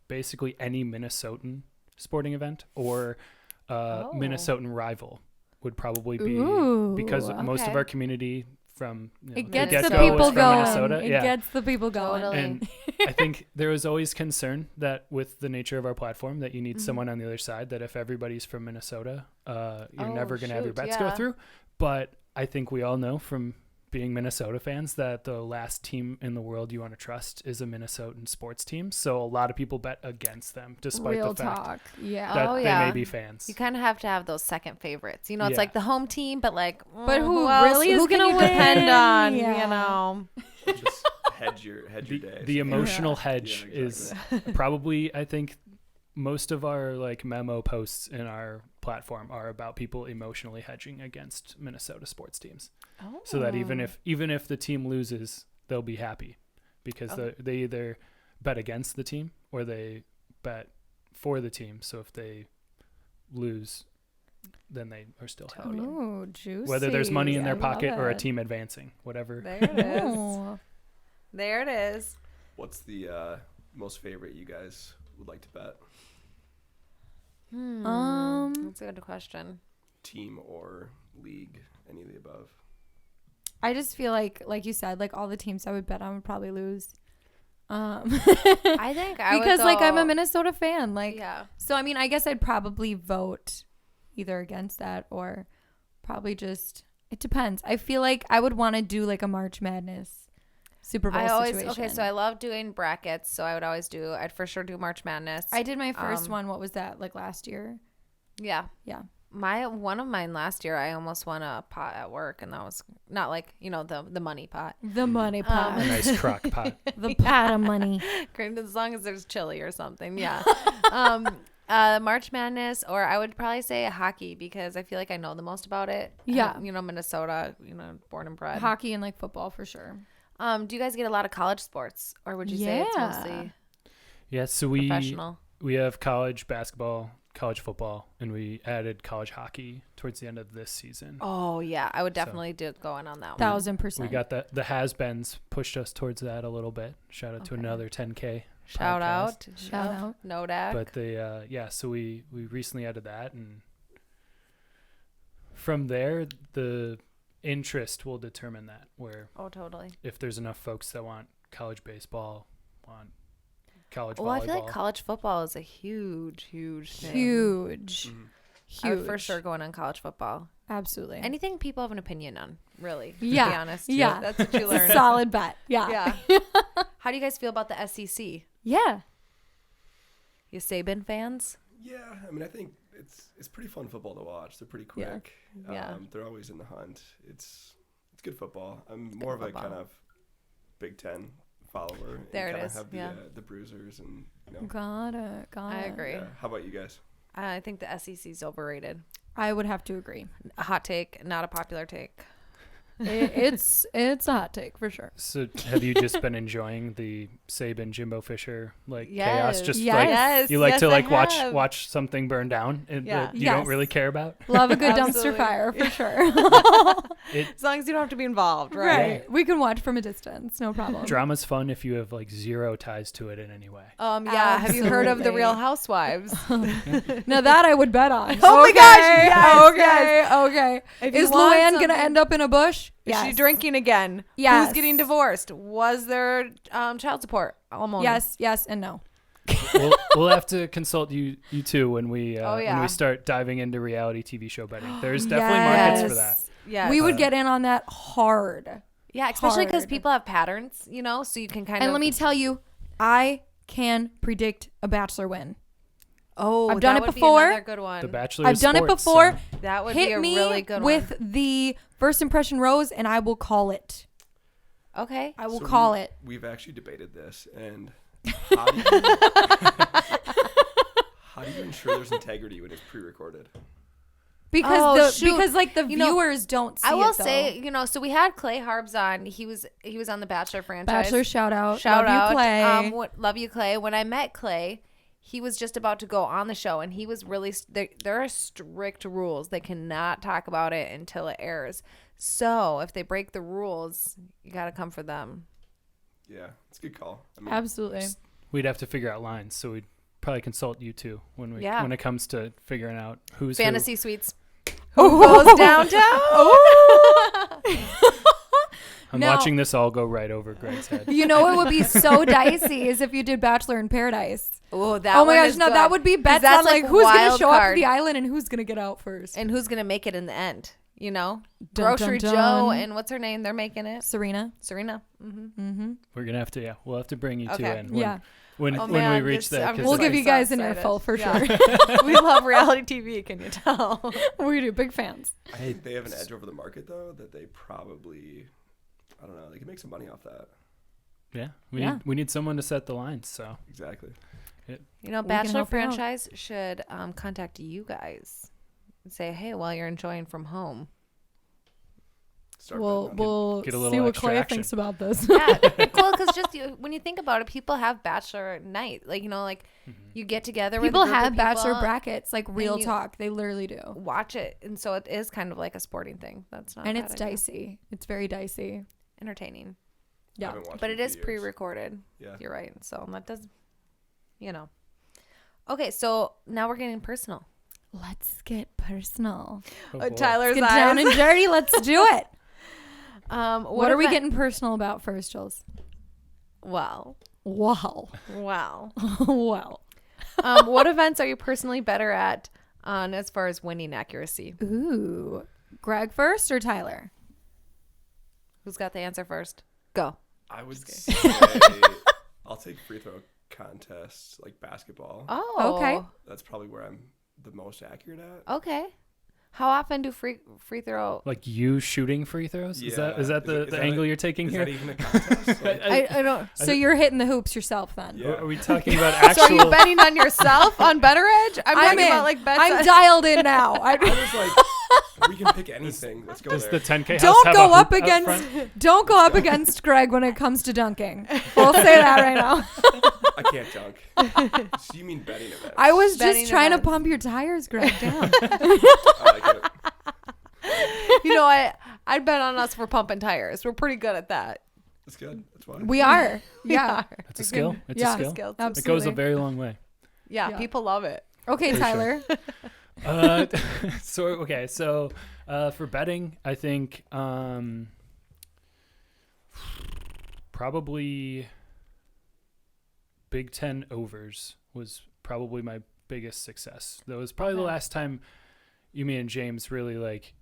Speaker 3: basically any Minnesotan sporting event or Minnesotan rival would probably be because most of our community from
Speaker 2: it gets
Speaker 3: the
Speaker 2: the
Speaker 3: get-go
Speaker 2: people
Speaker 3: is from
Speaker 2: going.
Speaker 3: Minnesota.
Speaker 2: It gets the people going.
Speaker 1: Totally.
Speaker 3: And I think there was always concern that with the nature of our platform that you need someone on the other side, that if everybody's from Minnesota, you're never going to have your bets go through. But I think we all know from being Minnesota fans that the last team in the world you want to trust is a Minnesotan sports team. So a lot of people bet against them despite
Speaker 2: Real
Speaker 3: the fact
Speaker 2: talk. Yeah.
Speaker 3: that
Speaker 1: Oh,
Speaker 3: they
Speaker 1: yeah.
Speaker 3: may be fans.
Speaker 1: You kind of have to have those second favorites. You know, it's
Speaker 3: Yeah.
Speaker 1: like the home team, but like,
Speaker 2: But who
Speaker 1: else?
Speaker 2: really is
Speaker 1: who can
Speaker 2: gonna
Speaker 1: you depend
Speaker 2: win?
Speaker 1: on?
Speaker 2: Yeah.
Speaker 1: You know,
Speaker 4: Just hedge your day.
Speaker 3: The emotional
Speaker 4: Yeah.
Speaker 3: hedge
Speaker 4: Yeah, exactly.
Speaker 3: is probably, I think, most of our like memo posts in our platform are about people emotionally hedging against Minnesota sports teams, so that even if the team loses, they'll be happy because they either bet against the team or they bet for the team. So if they lose, then they are still happy.
Speaker 2: Ooh, juicy.
Speaker 3: Whether there's money in
Speaker 2: I
Speaker 3: their
Speaker 2: love
Speaker 3: pocket or a
Speaker 2: it.
Speaker 3: team advancing, whatever.
Speaker 1: there it is.
Speaker 2: Ooh.
Speaker 1: There it is.
Speaker 4: What's the most favorite you guys would like to bet?
Speaker 1: That's a good question.
Speaker 4: Team or league? Any of the above?
Speaker 2: I just feel like you said, like all the teams I would bet on would probably lose.
Speaker 1: I think I
Speaker 2: because
Speaker 1: would
Speaker 2: like I'm
Speaker 1: go-
Speaker 2: a Minnesota fan, like
Speaker 1: yeah.
Speaker 2: so. I mean, I guess I'd probably vote either against that or probably just. It depends. I feel like I would want to do like a March Madness Super Bowl situation.
Speaker 1: Okay, so I love doing brackets, so I'd for sure do March Madness.
Speaker 2: I did my first one. What was that, like last year?
Speaker 1: Yeah.
Speaker 2: Yeah.
Speaker 1: One of mine last year, I almost won a pot at work, and that was not like, you know, the money pot.
Speaker 2: The money pot.
Speaker 3: A nice crock pot.
Speaker 2: The pot of money.
Speaker 1: Great, as long as there's chili or something. Yeah. March Madness, or I would probably say hockey because I feel like I know the most about it.
Speaker 2: Yeah.
Speaker 1: You know, Minnesota, you know, born and bred.
Speaker 2: Hockey and like football for sure.
Speaker 1: Do you guys get a lot of college sports, or would you say it's
Speaker 2: Yeah.
Speaker 1: mostly
Speaker 3: Yeah, so we
Speaker 1: professional?
Speaker 3: have college basketball, college football, and we added college hockey towards the end of this season.
Speaker 1: Oh yeah, I would definitely do go in on that one.
Speaker 2: 1,000%.
Speaker 3: We got the has-beens pushed us towards that a little bit. Shout out to
Speaker 1: Okay.
Speaker 3: another 10K
Speaker 1: Shout
Speaker 3: podcast.
Speaker 1: out.
Speaker 2: Shout out.
Speaker 1: No deck.
Speaker 3: But so we recently added that, and from there the interest will determine that, where
Speaker 1: Oh, totally.
Speaker 3: if there's enough folks that want college baseball, want college
Speaker 1: Well,
Speaker 3: volleyball.
Speaker 1: I feel like college football is a huge thing.
Speaker 2: Huge.
Speaker 4: Mhm.
Speaker 1: I would
Speaker 2: Huge.
Speaker 1: for sure go in on college football.
Speaker 2: Absolutely.
Speaker 1: Anything people have an opinion on, really.
Speaker 2: Yeah.
Speaker 1: To be honest.
Speaker 2: Yeah.
Speaker 1: That's what you learn.
Speaker 2: Solid bet. Yeah.
Speaker 1: Yeah. How do you guys feel about the SEC?
Speaker 2: Yeah.
Speaker 1: You Saban fans?
Speaker 4: Yeah, I mean, I think it's pretty fun football to watch. They're pretty quick.
Speaker 1: Yeah.
Speaker 4: They're always in the hunt. It's good football. I'm more of a
Speaker 1: football.
Speaker 4: kind of Big Ten follower.
Speaker 1: There it
Speaker 4: and kinda
Speaker 1: is,
Speaker 4: Have
Speaker 1: yeah.
Speaker 4: the bruisers and you know.
Speaker 2: Got it.
Speaker 1: I agree.
Speaker 4: Yeah. How about you guys?
Speaker 1: I think the SEC is overrated.
Speaker 2: I would have to agree.
Speaker 1: A hot take, not a popular take.
Speaker 2: It's a hot take for sure.
Speaker 3: So have you just been enjoying the Saban Jimbo Fisher like
Speaker 1: Yes.
Speaker 3: chaos? Just
Speaker 2: Yes.
Speaker 3: like
Speaker 1: Yes.
Speaker 3: you like
Speaker 1: yes,
Speaker 3: to
Speaker 1: I
Speaker 3: like
Speaker 1: have.
Speaker 3: watch something burn down and
Speaker 1: Yeah.
Speaker 3: that you
Speaker 2: Yes.
Speaker 3: don't really care about?
Speaker 2: Love a good
Speaker 1: Absolutely.
Speaker 2: dumpster fire for sure.
Speaker 1: As long as you don't have to be involved, right?
Speaker 2: Right. We can watch from a distance. No problem.
Speaker 3: Drama's fun if you have like zero ties to it in any way.
Speaker 1: Yeah. Have you heard of the
Speaker 2: Absolutely.
Speaker 1: Real Housewives?
Speaker 2: Now that I would bet on.
Speaker 1: Oh my gosh, yes,
Speaker 2: Okay.
Speaker 1: If you
Speaker 2: Is
Speaker 1: want
Speaker 2: Luann going to
Speaker 1: something-
Speaker 2: end up in a bush?
Speaker 1: Is she drinking again?
Speaker 2: Yes.
Speaker 1: Who's getting divorced? Was there child support? Alimony?
Speaker 2: Yes, and no.
Speaker 3: we'll have to consult you two when we
Speaker 1: Oh,
Speaker 3: when
Speaker 1: yeah.
Speaker 3: we start diving into reality TV show betting. There's definitely markets for that.
Speaker 1: Yeah.
Speaker 2: We would get in on that hard.
Speaker 1: Yeah, especially because
Speaker 2: hard.
Speaker 1: people have patterns, you know, so you can kind of.
Speaker 2: And let me tell you, I can predict a Bachelor win.
Speaker 1: Oh,
Speaker 2: I've done
Speaker 1: that
Speaker 2: it
Speaker 1: would be
Speaker 2: before.
Speaker 1: another good one.
Speaker 3: The Bachelor.
Speaker 2: I've
Speaker 3: is
Speaker 2: done it
Speaker 3: sports,
Speaker 2: before.
Speaker 3: so-
Speaker 1: That would be
Speaker 2: Hit
Speaker 1: a
Speaker 2: me
Speaker 1: really good
Speaker 2: with
Speaker 1: one.
Speaker 2: the first impression rose, and I will call it.
Speaker 1: Okay.
Speaker 2: I will
Speaker 4: So
Speaker 2: call it.
Speaker 4: We've actually debated this, and how do you, how do you ensure there's integrity when it's pre-recorded?
Speaker 2: Because
Speaker 1: shoot.
Speaker 2: because like the
Speaker 1: You know,
Speaker 2: viewers don't see
Speaker 1: I will
Speaker 2: it, though.
Speaker 1: say, you know, so we had Clay Harbs on. He was on the Bachelor franchise.
Speaker 2: Bachelor shout out.
Speaker 1: Shout
Speaker 2: Love
Speaker 1: out.
Speaker 2: you, Clay.
Speaker 1: Love you, Clay. When I met Clay, he was just about to go on the show, and he was really there are strict rules. They cannot talk about it until it airs. So if they break the rules, you got to come for them.
Speaker 4: Yeah, it's a good call. I mean,
Speaker 2: Absolutely.
Speaker 3: We'd have to figure out lines, so we'd probably consult you two when it comes to figuring out who's
Speaker 1: Fantasy
Speaker 3: who.
Speaker 1: suites. Who goes downtown?
Speaker 3: I'm
Speaker 2: Now-
Speaker 3: watching this all go right over Greg's head.
Speaker 2: You know what would be so dicey is if you did Bachelor in Paradise.
Speaker 1: Oh, that
Speaker 2: Oh my
Speaker 1: one
Speaker 2: gosh,
Speaker 1: is
Speaker 2: no,
Speaker 1: good.
Speaker 2: that would be bets
Speaker 1: that's
Speaker 2: on like
Speaker 1: like
Speaker 2: who's gonna
Speaker 1: wild
Speaker 2: show up
Speaker 1: card.
Speaker 2: to the island and who's gonna get out first.
Speaker 1: And who's gonna make it in the end? You know,
Speaker 2: Dun,
Speaker 1: Grocery
Speaker 2: dun,
Speaker 1: Joe
Speaker 2: dun.
Speaker 1: and what's her name? They're making it.
Speaker 2: Serena.
Speaker 1: Serena. Mm-hmm.
Speaker 2: Mm-hmm.
Speaker 3: We're gonna have to, we'll have to bring you two
Speaker 1: Okay.
Speaker 3: in.
Speaker 2: Yeah.
Speaker 3: When
Speaker 1: Oh,
Speaker 3: we
Speaker 1: man,
Speaker 3: reach
Speaker 1: this-
Speaker 3: that,
Speaker 1: I'm
Speaker 3: 'cause
Speaker 1: just
Speaker 2: We'll
Speaker 3: like,
Speaker 2: give you
Speaker 1: so
Speaker 2: guys an
Speaker 1: excited.
Speaker 2: earful for
Speaker 1: Yeah.
Speaker 2: sure.
Speaker 1: We love reality TV. Can you tell?
Speaker 2: We do, big fans.
Speaker 4: I think they have an edge over the market though that they probably, I don't know, they can make some money off that.
Speaker 3: yeah,
Speaker 2: Yeah.
Speaker 3: we need someone to set the lines. So
Speaker 4: Exactly.
Speaker 1: You know,
Speaker 2: We can
Speaker 1: Bachelor
Speaker 2: help you out.
Speaker 1: franchise should contact you guys and say, hey, while you're enjoying from home.
Speaker 4: Start
Speaker 2: We'll
Speaker 4: betting on it.
Speaker 2: we'll
Speaker 3: get a little
Speaker 2: see what
Speaker 3: extra
Speaker 2: Clay
Speaker 3: action.
Speaker 2: thinks about this.
Speaker 1: Yeah, well, because just when you think about it, people have Bachelor night. Like, you know, like you get together with a
Speaker 2: People
Speaker 1: group of
Speaker 2: have bachelor
Speaker 1: people,
Speaker 2: brackets, like real
Speaker 1: you-
Speaker 2: talk. They literally do.
Speaker 1: watch it. And so it is kind of like a sporting thing. That's not a
Speaker 2: And
Speaker 1: bad
Speaker 2: it's
Speaker 1: idea.
Speaker 2: dicey. It's very dicey.
Speaker 1: Entertaining.
Speaker 4: I
Speaker 2: Yeah.
Speaker 4: haven't watched
Speaker 1: But
Speaker 4: in
Speaker 1: it
Speaker 4: a
Speaker 1: is
Speaker 4: few years.
Speaker 1: pre-recorded.
Speaker 4: Yeah.
Speaker 1: You're right. So that does, you know. Okay, so now we're getting personal.
Speaker 2: Let's get personal.
Speaker 3: oh boy.
Speaker 1: Tyler's
Speaker 2: Let's get down and dirty. Let's do it. What are we getting personal about first, Jules?
Speaker 1: Well,
Speaker 2: Wow.
Speaker 1: wow.
Speaker 2: Wow.
Speaker 1: What events are you personally better at on as far as winning accuracy?
Speaker 2: Ooh. Greg first or Tyler?
Speaker 1: Who's got the answer first? Go.
Speaker 4: I would say I'll take free throw contests like basketball.
Speaker 1: Oh,
Speaker 2: Okay.
Speaker 4: That's probably where I'm the most accurate at.
Speaker 1: Okay. How often do free throw?
Speaker 3: Like you shooting free throws? Is that
Speaker 4: Yeah.
Speaker 3: is that
Speaker 4: Is
Speaker 3: the,
Speaker 4: it- is
Speaker 3: the
Speaker 4: that
Speaker 3: angle
Speaker 4: a-
Speaker 3: you're taking
Speaker 4: Is
Speaker 3: here?
Speaker 4: that even a contest? Like,
Speaker 1: I don't.
Speaker 2: So you're hitting the hoops yourself then?
Speaker 4: Yeah.
Speaker 3: Are we talking about
Speaker 1: So are you
Speaker 3: actual?
Speaker 1: betting on yourself on BettorEdge? I'm talking
Speaker 2: in.
Speaker 1: about like bets.
Speaker 2: I'm
Speaker 1: on-
Speaker 2: dialed in now.
Speaker 4: I was like, we can pick anything. Let's go
Speaker 3: Does
Speaker 4: there.
Speaker 3: the 10K house
Speaker 2: Don't
Speaker 3: have
Speaker 2: go
Speaker 3: a
Speaker 2: up
Speaker 3: hoop out
Speaker 2: against
Speaker 3: front?
Speaker 2: don't go up against Greg when it comes to dunking. We'll say that right now.
Speaker 4: I can't dunk. So you mean betting events?
Speaker 2: I was
Speaker 1: Betting
Speaker 2: just trying
Speaker 1: events.
Speaker 2: to pump your tires, Greg. Damn.
Speaker 4: I like it.
Speaker 1: You know, I'd bet on us for pumping tires. We're pretty good at that.
Speaker 4: That's good. That's why.
Speaker 2: We are. Yeah.
Speaker 3: It's a skill. It's
Speaker 2: yeah.
Speaker 3: a skill.
Speaker 1: Skills.
Speaker 3: It goes a
Speaker 2: Absolutely.
Speaker 3: very long way.
Speaker 1: Yeah,
Speaker 2: Yeah.
Speaker 1: people love it.
Speaker 2: Okay,
Speaker 3: For
Speaker 2: Tyler.
Speaker 3: So for betting, I think probably Big Ten overs was probably my biggest success. That was probably the
Speaker 2: Okay.
Speaker 3: last time me and James really like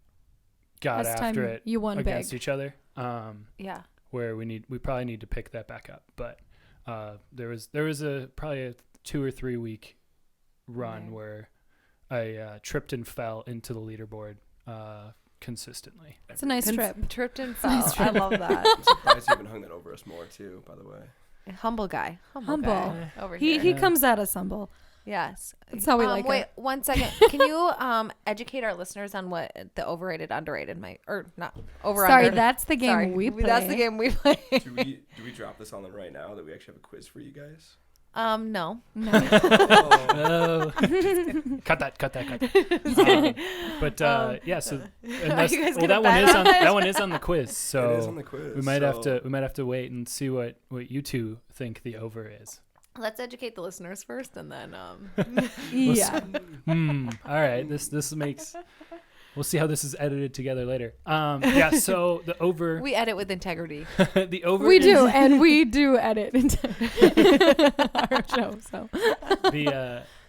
Speaker 3: got
Speaker 2: Last
Speaker 3: after
Speaker 2: time
Speaker 3: it
Speaker 2: you won
Speaker 3: against
Speaker 2: big.
Speaker 3: each other.
Speaker 1: Yeah.
Speaker 3: Where we probably need to pick that back up. But there was probably a 2 or 3 week run
Speaker 1: Okay.
Speaker 3: where I tripped and fell into the leaderboard consistently.
Speaker 2: It's a nice trip.
Speaker 1: Tripped and fell.
Speaker 2: Nice
Speaker 1: I
Speaker 2: trip.
Speaker 1: love that.
Speaker 4: I'm surprised you even hung that over us more too. By the way.
Speaker 1: Humble guy.
Speaker 2: Humble.
Speaker 1: Guy over
Speaker 2: He
Speaker 1: here.
Speaker 2: comes at us humble.
Speaker 1: Yes.
Speaker 2: That's how we like
Speaker 1: wait,
Speaker 2: it.
Speaker 1: 1 second. Can you educate our listeners on what the overrated, underrated might, or not over
Speaker 2: Sorry,
Speaker 1: under?
Speaker 2: that's the game
Speaker 1: Sorry,
Speaker 2: we play.
Speaker 1: That's the game we play.
Speaker 4: Do we drop this on them right now that we actually have a quiz for you guys?
Speaker 1: No.
Speaker 2: No.
Speaker 3: Oh. cut that. Yeah. So unless,
Speaker 1: you guys
Speaker 3: well,
Speaker 1: gonna
Speaker 3: that one
Speaker 1: bet
Speaker 3: is
Speaker 1: on
Speaker 3: on
Speaker 1: it?
Speaker 3: that one is on the quiz. So
Speaker 4: it is on the quiz.
Speaker 3: we might have to wait and see what you two think the over is.
Speaker 1: Let's educate the listeners first, and then
Speaker 2: Yeah.
Speaker 3: All right. This makes. We'll see how this is edited together later. Yeah. So the over.
Speaker 1: we edit with integrity.
Speaker 3: The over.
Speaker 2: We
Speaker 3: is-
Speaker 2: do, and we do edit into our show. So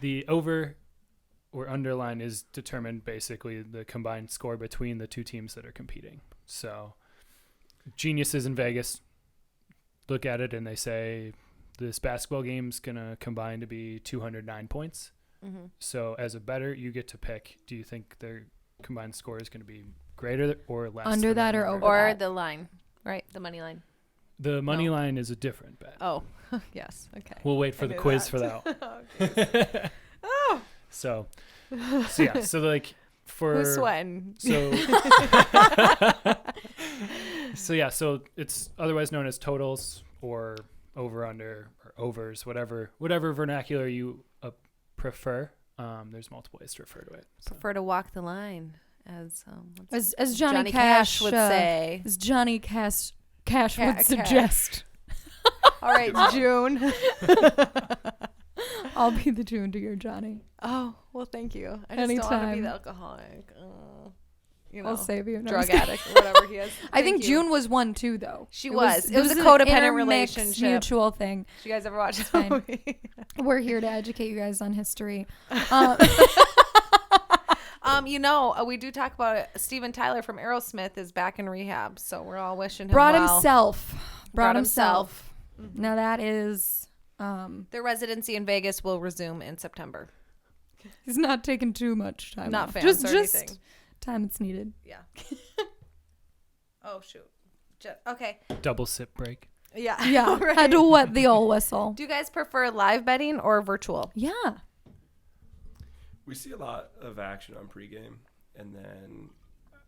Speaker 3: The over or underline is determined basically the combined score between the two teams that are competing. So geniuses in Vegas look at it and they say this basketball game's gonna combine to be 209 points.
Speaker 1: Mm-hmm.
Speaker 3: So as a bettor, you get to pick. Do you think their combined score is going to be greater or less?
Speaker 2: Under
Speaker 3: than
Speaker 2: that
Speaker 3: that
Speaker 2: or
Speaker 3: number?
Speaker 2: over?
Speaker 1: Or
Speaker 2: that.
Speaker 1: the line, right? The money line.
Speaker 3: The money
Speaker 1: No.
Speaker 3: line is a different bet.
Speaker 1: Oh, yes. Okay.
Speaker 3: We'll wait for
Speaker 1: I
Speaker 3: the
Speaker 1: knew
Speaker 3: quiz
Speaker 1: that.
Speaker 3: for that. So yeah. So like for
Speaker 1: Who's sweating?
Speaker 3: So so it's otherwise known as totals or over under or overs, whatever vernacular you prefer. There's multiple ways to refer to it. So.
Speaker 1: Prefer to walk the line, as
Speaker 2: as Johnny,
Speaker 1: Cash would
Speaker 2: say,
Speaker 1: say.
Speaker 2: as Johnny Cash
Speaker 1: Ca-
Speaker 2: would
Speaker 1: Cash.
Speaker 2: suggest.
Speaker 1: All right, June.
Speaker 2: I'll be the June to your Johnny.
Speaker 1: Oh, well, thank you. I just don't want to be
Speaker 2: Anytime.
Speaker 1: the alcoholic. You know,
Speaker 2: I'll save you. No,
Speaker 1: drug addict or whatever he is.
Speaker 2: I think
Speaker 1: Thank you.
Speaker 2: June was one too, though.
Speaker 1: She was. It was a
Speaker 2: an
Speaker 1: codependent
Speaker 2: intermixed
Speaker 1: relationship.
Speaker 2: mutual thing.
Speaker 1: Did you guys ever watch
Speaker 2: fine.
Speaker 1: that movie?
Speaker 2: We're here to educate you guys on history.
Speaker 1: You know, we do talk about it. Steven Tyler from Aerosmith is back in rehab, so we're all wishing him
Speaker 2: Brought
Speaker 1: well.
Speaker 2: himself.
Speaker 1: Brought himself.
Speaker 2: Mm-hmm. Now that is,
Speaker 1: Their residency in Vegas will resume in September.
Speaker 2: he's not taking too much time.
Speaker 1: Not
Speaker 2: off.
Speaker 1: fans or
Speaker 2: just
Speaker 1: anything.
Speaker 2: time it's needed.
Speaker 1: Yeah. Oh shoot. Okay.
Speaker 3: Double sip break.
Speaker 1: Yeah.
Speaker 2: Yeah,
Speaker 1: Right.
Speaker 2: had to wet the old whistle.
Speaker 1: Do you guys prefer live betting or virtual?
Speaker 2: Yeah.
Speaker 4: We see a lot of action on pregame, and then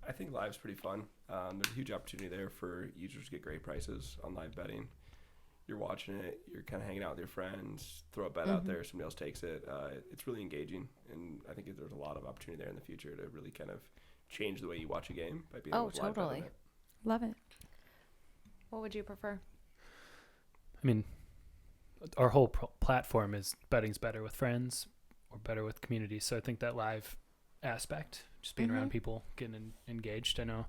Speaker 4: I think live's pretty fun. There's a huge opportunity there for users to get great prices on live betting. You're watching it, you're kind of hanging out with your friends, throw a bet out there, somebody else takes it. It's really engaging, and I think there's a lot of opportunity there in the future to really kind of change the way you watch a game by being able to live bet on it.
Speaker 2: Love it.
Speaker 1: What would you prefer?
Speaker 3: I mean, our whole platform is betting's better with friends or better with community. So I think that live aspect, just being around people, getting engaged. I know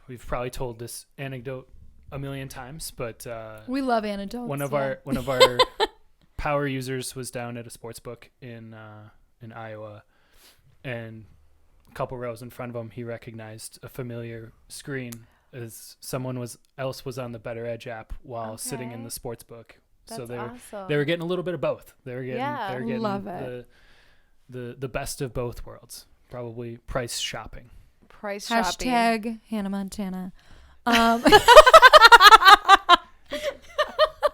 Speaker 3: we've probably told this anecdote a million times, but
Speaker 2: We love anecdotes.
Speaker 3: one of our power users was down at a sports book in Iowa, and a couple rows in front of him, he recognized a familiar screen as someone else was on the BettorEdge app while sitting in the sports book. So
Speaker 1: awesome.
Speaker 3: they were getting a little bit of both. They were getting
Speaker 2: Love it.
Speaker 3: the best of both worlds. Probably price shopping.
Speaker 1: Price shopping.
Speaker 2: Hashtag Hannah Montana.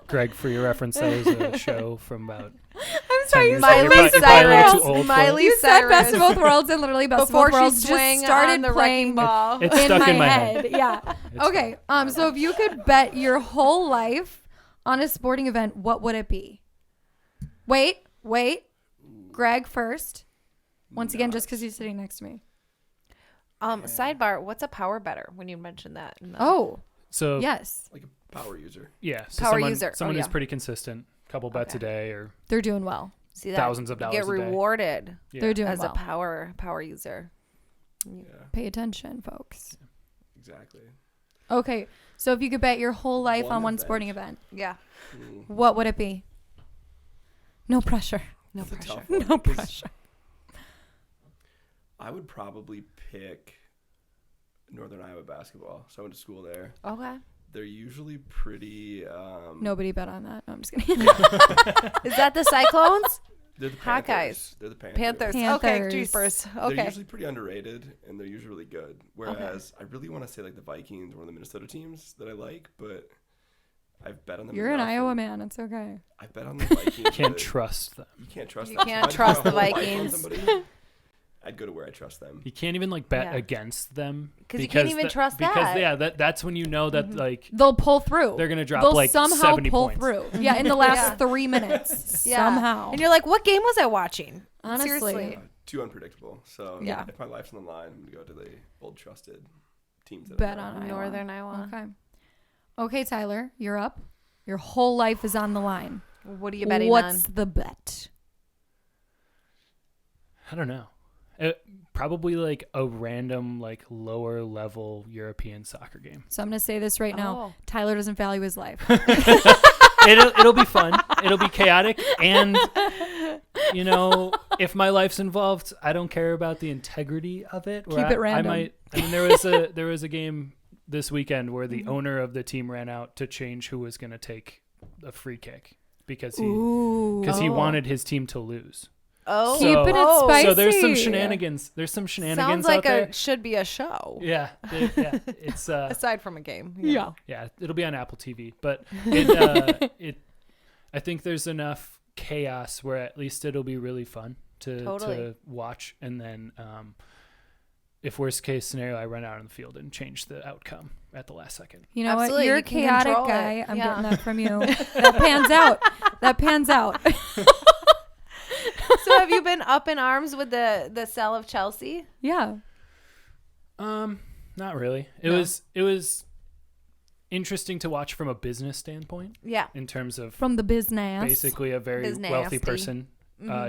Speaker 3: Greg, for your reference, that was a show from about
Speaker 2: I'm
Speaker 3: 10 years ago.
Speaker 1: Miley
Speaker 3: You're probably a little too old for it.
Speaker 1: Miley
Speaker 2: You said
Speaker 1: Cyrus.
Speaker 2: best of both worlds, and literally best
Speaker 1: Before
Speaker 2: of both
Speaker 1: she
Speaker 2: worlds
Speaker 1: swung
Speaker 2: just started
Speaker 1: on the
Speaker 2: playing
Speaker 1: wrecking ball.
Speaker 3: It's stuck in my head.
Speaker 2: Yeah.
Speaker 3: It's
Speaker 2: Okay. So if you could bet your whole life on a sporting event, what would it be? Wait. Greg first. Once again, just because he's sitting next to me.
Speaker 1: Sidebar, what's a power better when you mentioned that?
Speaker 2: Oh,
Speaker 3: So
Speaker 2: yes.
Speaker 4: Like a power user.
Speaker 3: yeah, so
Speaker 1: Power
Speaker 3: someone,
Speaker 1: user.
Speaker 3: someone
Speaker 1: Oh,
Speaker 3: who's
Speaker 1: yeah.
Speaker 3: pretty consistent, couple bets a day or
Speaker 2: They're doing well.
Speaker 1: See that?
Speaker 3: thousands of dollars
Speaker 1: Get
Speaker 3: a day.
Speaker 1: rewarded
Speaker 3: Yeah.
Speaker 2: They're doing
Speaker 1: as
Speaker 2: well.
Speaker 1: a power user.
Speaker 4: Yeah,
Speaker 2: Pay attention, folks.
Speaker 4: exactly.
Speaker 2: Okay. So if you could bet your whole life
Speaker 4: One
Speaker 2: on one
Speaker 4: event.
Speaker 2: sporting event,
Speaker 1: Yeah.
Speaker 2: what would it be? No pressure.
Speaker 1: No
Speaker 4: It's a
Speaker 1: pressure.
Speaker 4: tough one,
Speaker 2: No
Speaker 4: 'cause
Speaker 2: pressure.
Speaker 4: I would probably pick Northern Iowa basketball. So I went to school there.
Speaker 1: Okay.
Speaker 4: They're usually pretty.
Speaker 2: Nobody bet on that. No, I'm just kidding.
Speaker 1: Is that the Cyclones?
Speaker 4: They're the
Speaker 1: Hawkeyes.
Speaker 4: Panthers. They're the
Speaker 1: Panthers.
Speaker 2: Panthers.
Speaker 1: Okay, jeepers.
Speaker 4: They're
Speaker 1: Okay.
Speaker 4: usually pretty underrated, and they're usually really good. Whereas I really want to say like the Vikings or one of the Minnesota teams that I like, but I've bet on them.
Speaker 2: You're an
Speaker 4: enough,
Speaker 2: Iowa
Speaker 4: and
Speaker 2: man. It's okay.
Speaker 4: I bet on the Vikings.
Speaker 3: Can't
Speaker 4: that-
Speaker 3: trust them.
Speaker 4: You can't trust
Speaker 1: You
Speaker 4: them.
Speaker 1: can't
Speaker 4: If I
Speaker 1: trust
Speaker 4: put
Speaker 1: the
Speaker 4: my whole life on
Speaker 1: Vikings.
Speaker 4: somebody, I'd go to where I trust them.
Speaker 3: You can't even like bet
Speaker 1: Yeah.
Speaker 3: against them
Speaker 1: 'Cause you can't even trust
Speaker 3: because
Speaker 1: that.
Speaker 3: yeah, that's when you know that like
Speaker 2: They'll pull through.
Speaker 3: they're gonna drop
Speaker 2: They'll
Speaker 3: like
Speaker 2: somehow
Speaker 3: 70
Speaker 2: pull
Speaker 3: points.
Speaker 2: through. Yeah, in the last
Speaker 1: Yeah.
Speaker 2: 3 minutes.
Speaker 1: Yeah.
Speaker 2: Somehow.
Speaker 1: And you're like, what game was I watching?
Speaker 2: Honestly.
Speaker 1: Seriously.
Speaker 4: Too unpredictable. So
Speaker 1: Yeah.
Speaker 4: if my life's on the line, I'm gonna go to the old trusted teams. That
Speaker 2: Bet
Speaker 4: I know.
Speaker 2: on Iowa.
Speaker 1: Northern Iowa.
Speaker 2: Okay. Okay, Tyler, you're up. Your whole life is on the line.
Speaker 1: What are you betting
Speaker 2: What's
Speaker 1: on?
Speaker 2: the bet?
Speaker 3: I don't know. Probably like a random like lower level European soccer game.
Speaker 2: So I'm going to say this right now.
Speaker 1: Oh.
Speaker 2: Tyler doesn't value his life.
Speaker 3: It'll be fun. It'll be chaotic, and you know, if my life's involved, I don't care about the integrity of it.
Speaker 2: Keep it random.
Speaker 3: I mean, there was a game this weekend where the owner of the team ran out to change who was going to take a free kick because he
Speaker 2: Ooh.
Speaker 3: wanted his team to lose.
Speaker 1: Oh.
Speaker 2: Keeping it
Speaker 1: Oh.
Speaker 2: spicy.
Speaker 3: So there's some shenanigans. There's some shenanigans
Speaker 1: Sounds like
Speaker 3: out there.
Speaker 1: should be a show.
Speaker 3: Yeah, it's
Speaker 1: Aside from a game.
Speaker 2: Yeah.
Speaker 3: yeah, it'll be on Apple TV, but it I think there's enough chaos where at least it'll be really fun to
Speaker 1: Totally.
Speaker 3: watch, and then if worst case scenario, I run out on the field and change the outcome at the last second.
Speaker 2: You know
Speaker 1: Absolutely,
Speaker 2: what? You're a
Speaker 1: you can
Speaker 2: chaotic
Speaker 1: control
Speaker 2: guy.
Speaker 1: it.
Speaker 2: I'm
Speaker 1: Yeah.
Speaker 2: getting that from you. That pans out. That pans out.
Speaker 1: So have you been up in arms with the sale of Chelsea?
Speaker 2: Yeah.
Speaker 3: Not really. It
Speaker 1: No.
Speaker 3: was interesting to watch from a business standpoint.
Speaker 1: Yeah.
Speaker 3: In terms of
Speaker 2: From the business.
Speaker 3: basically a very
Speaker 1: Business-y.
Speaker 3: wealthy person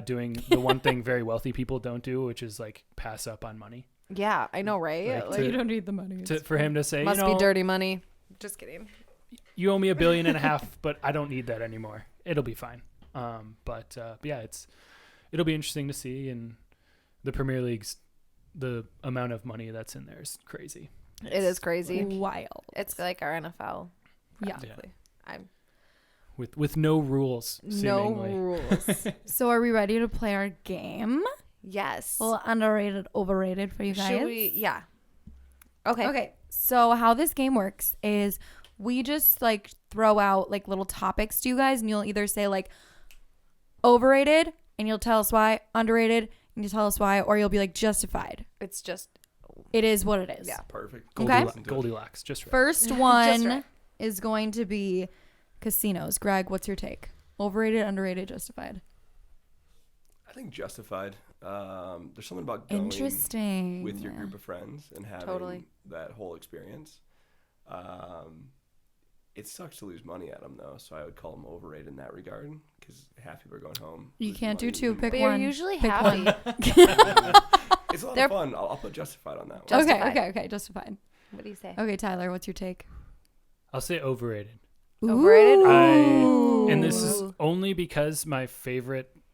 Speaker 3: doing the one thing very wealthy people don't do, which is like pass up on money.
Speaker 1: Yeah, I know, right?
Speaker 3: Like,
Speaker 2: You don't need the money.
Speaker 3: For him to say,
Speaker 1: must
Speaker 3: you know,
Speaker 1: be dirty money. Just kidding.
Speaker 3: you owe me $1.5 billion, but I don't need that anymore. It'll be fine. But yeah, it'll be interesting to see. And the Premier League's, the amount of money that's in there is crazy.
Speaker 1: It is crazy.
Speaker 2: Wild.
Speaker 1: It's like our NFL.
Speaker 2: Yeah.
Speaker 1: Practically. I'm
Speaker 3: With no rules, seemingly.
Speaker 1: no rules.
Speaker 2: So are we ready to play our game?
Speaker 1: Yes.
Speaker 2: A little underrated, overrated for you guys.
Speaker 1: Should we? Yeah. Okay.
Speaker 2: Okay. So how this game works is we just like throw out like little topics to you guys, and you'll either say like overrated, and you'll tell us why, underrated, and you tell us why, or you'll be like justified.
Speaker 1: It's just
Speaker 2: It is what it is.
Speaker 1: Yeah.
Speaker 4: Perfect.
Speaker 2: Okay.
Speaker 3: Goldilocks, just right.
Speaker 2: First one
Speaker 1: right.
Speaker 2: is going to be casinos. Greg, what's your take? Overrated, underrated, justified?
Speaker 4: I think justified. There's something about going
Speaker 2: Interesting.
Speaker 4: with your group of friends and having
Speaker 1: Totally.
Speaker 4: that whole experience. It sucks to lose money at them though, so I would call them overrated in that regard because half people are going home.
Speaker 2: You
Speaker 4: losing
Speaker 2: can't do
Speaker 4: money
Speaker 2: two.
Speaker 4: and
Speaker 2: Pick
Speaker 1: They're
Speaker 2: one.
Speaker 1: usually
Speaker 2: Pick
Speaker 1: happy.
Speaker 2: one.
Speaker 4: It's a lot
Speaker 1: They're-
Speaker 4: of fun. I'll put justified on that one.
Speaker 1: Justified.
Speaker 2: Okay. Justified.
Speaker 1: What do you say?
Speaker 2: Okay, Tyler, what's your take?
Speaker 3: I'll say overrated.
Speaker 1: Overrated?
Speaker 3: And this is only because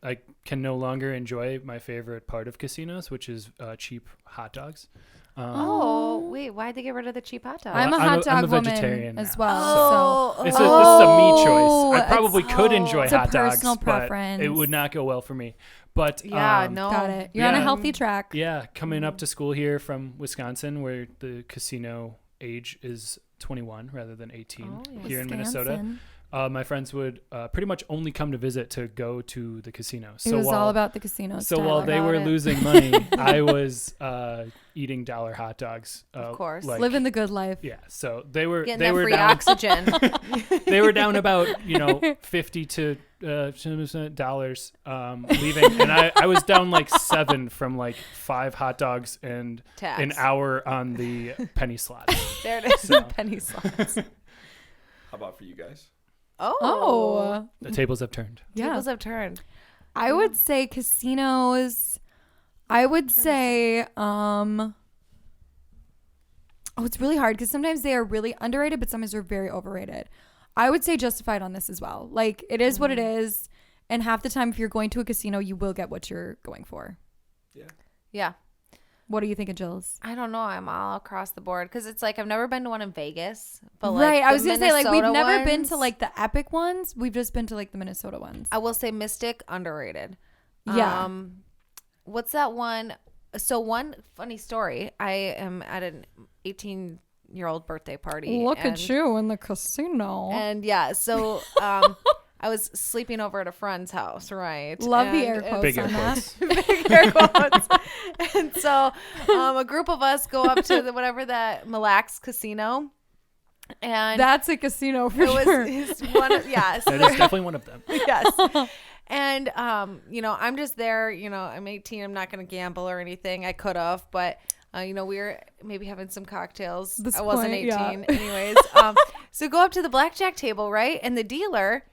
Speaker 3: I can no longer enjoy my favorite part of casinos, which is cheap hot dogs.
Speaker 1: Oh, wait. Why'd they get rid of the cheap hot dog?
Speaker 2: I'm a hot dog
Speaker 3: I'm a
Speaker 2: woman
Speaker 3: vegetarian
Speaker 2: as
Speaker 3: now,
Speaker 2: well.
Speaker 1: Oh,
Speaker 3: This is a me choice. I
Speaker 2: it's-
Speaker 3: probably could enjoy
Speaker 2: it's a
Speaker 3: hot dogs,
Speaker 2: personal
Speaker 3: but
Speaker 2: preference.
Speaker 3: it would not go well for me. But
Speaker 1: yeah, no.
Speaker 2: Got it. You're on a
Speaker 3: Yeah.
Speaker 2: healthy track.
Speaker 3: Yeah, coming up to school here from Wisconsin, where the casino age is 21 rather than 18
Speaker 1: Oh, yeah.
Speaker 3: here in Minnesota.
Speaker 2: Wisconsin.
Speaker 3: My friends would pretty much only come to visit to go to the casino.
Speaker 2: It was all about the casinos.
Speaker 3: So while
Speaker 2: Tyler.
Speaker 3: they
Speaker 1: Got
Speaker 3: were
Speaker 1: it.
Speaker 3: losing money, I was eating dollar hot dogs.
Speaker 1: Of course.
Speaker 2: living the good life.
Speaker 3: Yeah, so they were
Speaker 1: Getting
Speaker 3: they
Speaker 1: that
Speaker 3: were
Speaker 1: free
Speaker 3: down.
Speaker 1: oxygen.
Speaker 3: They were down about $50 to dollars leaving, and I was down like 7 from like 5 hot dogs and
Speaker 1: Tax.
Speaker 3: an hour on the penny slot.
Speaker 1: There it is.
Speaker 3: So.
Speaker 1: Penny slots.
Speaker 4: How about for you guys?
Speaker 2: Oh.
Speaker 3: The tables have turned.
Speaker 2: Yeah.
Speaker 1: Tables have turned.
Speaker 2: I would say casinos. I would say it's really hard because sometimes they are really underrated, but sometimes they're very overrated. I would say justified on this as well. Like it is what it is, and half the time if you're going to a casino, you will get what you're going for.
Speaker 1: Yeah.
Speaker 2: What do you think of Jill's?
Speaker 1: I don't know. I'm all across the board because it's like I've never been to one in Vegas. But like
Speaker 2: Right. I
Speaker 1: the
Speaker 2: was going to say like we've
Speaker 1: Minnesota
Speaker 2: never been
Speaker 1: ones,
Speaker 2: to like the epic ones. We've just been to like the Minnesota ones.
Speaker 1: I will say Mystic, underrated.
Speaker 2: Yeah.
Speaker 1: What's that one? So one funny story. I am at an 18-year-old birthday party. and,
Speaker 2: you in the casino.
Speaker 1: And yeah, so I was sleeping over at a friend's house, right?
Speaker 2: Love the
Speaker 1: And
Speaker 2: air quotes
Speaker 3: Big
Speaker 2: on
Speaker 3: air
Speaker 2: that.
Speaker 3: quotes.
Speaker 1: big air quotes. And so a group of us go up to whatever that Mille Lacs casino. And
Speaker 2: That's a casino for
Speaker 1: it was
Speaker 2: sure.
Speaker 1: one of, yes.
Speaker 3: That is definitely one of them.
Speaker 1: Yes. And, I'm just there, I'm 18. I'm not going to gamble or anything. I could have, but, we were maybe having some cocktails.
Speaker 2: This
Speaker 1: I wasn't
Speaker 2: point,
Speaker 1: 18
Speaker 2: yeah.
Speaker 1: anyways. So go up to the blackjack table, right? And the dealer,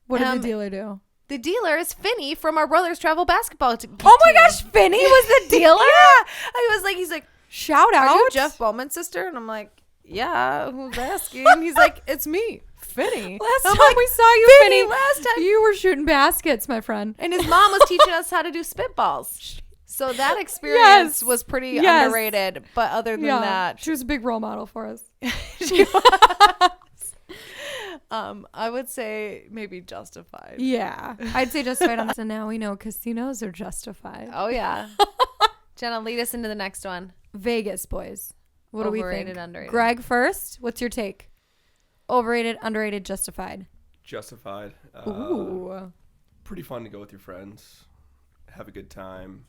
Speaker 2: What did the dealer do?
Speaker 1: the dealer is Finney from our Brothers Travel basketball team.
Speaker 2: Oh my gosh, Finney was the dealer?
Speaker 1: Yeah. He's like,
Speaker 2: Shout out.
Speaker 1: are you Jeff Bowman's sister? And I'm like, yeah, who's asking? He's like, it's me, Finney.
Speaker 2: Last
Speaker 1: I'm
Speaker 2: time
Speaker 1: like,
Speaker 2: we saw you, Finney,
Speaker 1: last time.
Speaker 2: you were shooting baskets, my friend.
Speaker 1: And his mom was teaching us how to do spitballs. So that experience
Speaker 2: Yes.
Speaker 1: was pretty
Speaker 2: Yes.
Speaker 1: underrated. But other than that,
Speaker 2: she was a big role model for us.
Speaker 1: she was. I would say maybe justified.
Speaker 2: Yeah, I'd say justified on that. So now we know casinos are justified.
Speaker 1: Oh, yeah. Jenna, lead us into the next one.
Speaker 2: Vegas, boys. What do we
Speaker 1: Overrated,
Speaker 2: think?
Speaker 1: underrated.
Speaker 2: Greg first. What's your take? Overrated, underrated, justified.
Speaker 4: Justified.
Speaker 2: Ooh.
Speaker 4: Pretty fun to go with your friends. Have a good time.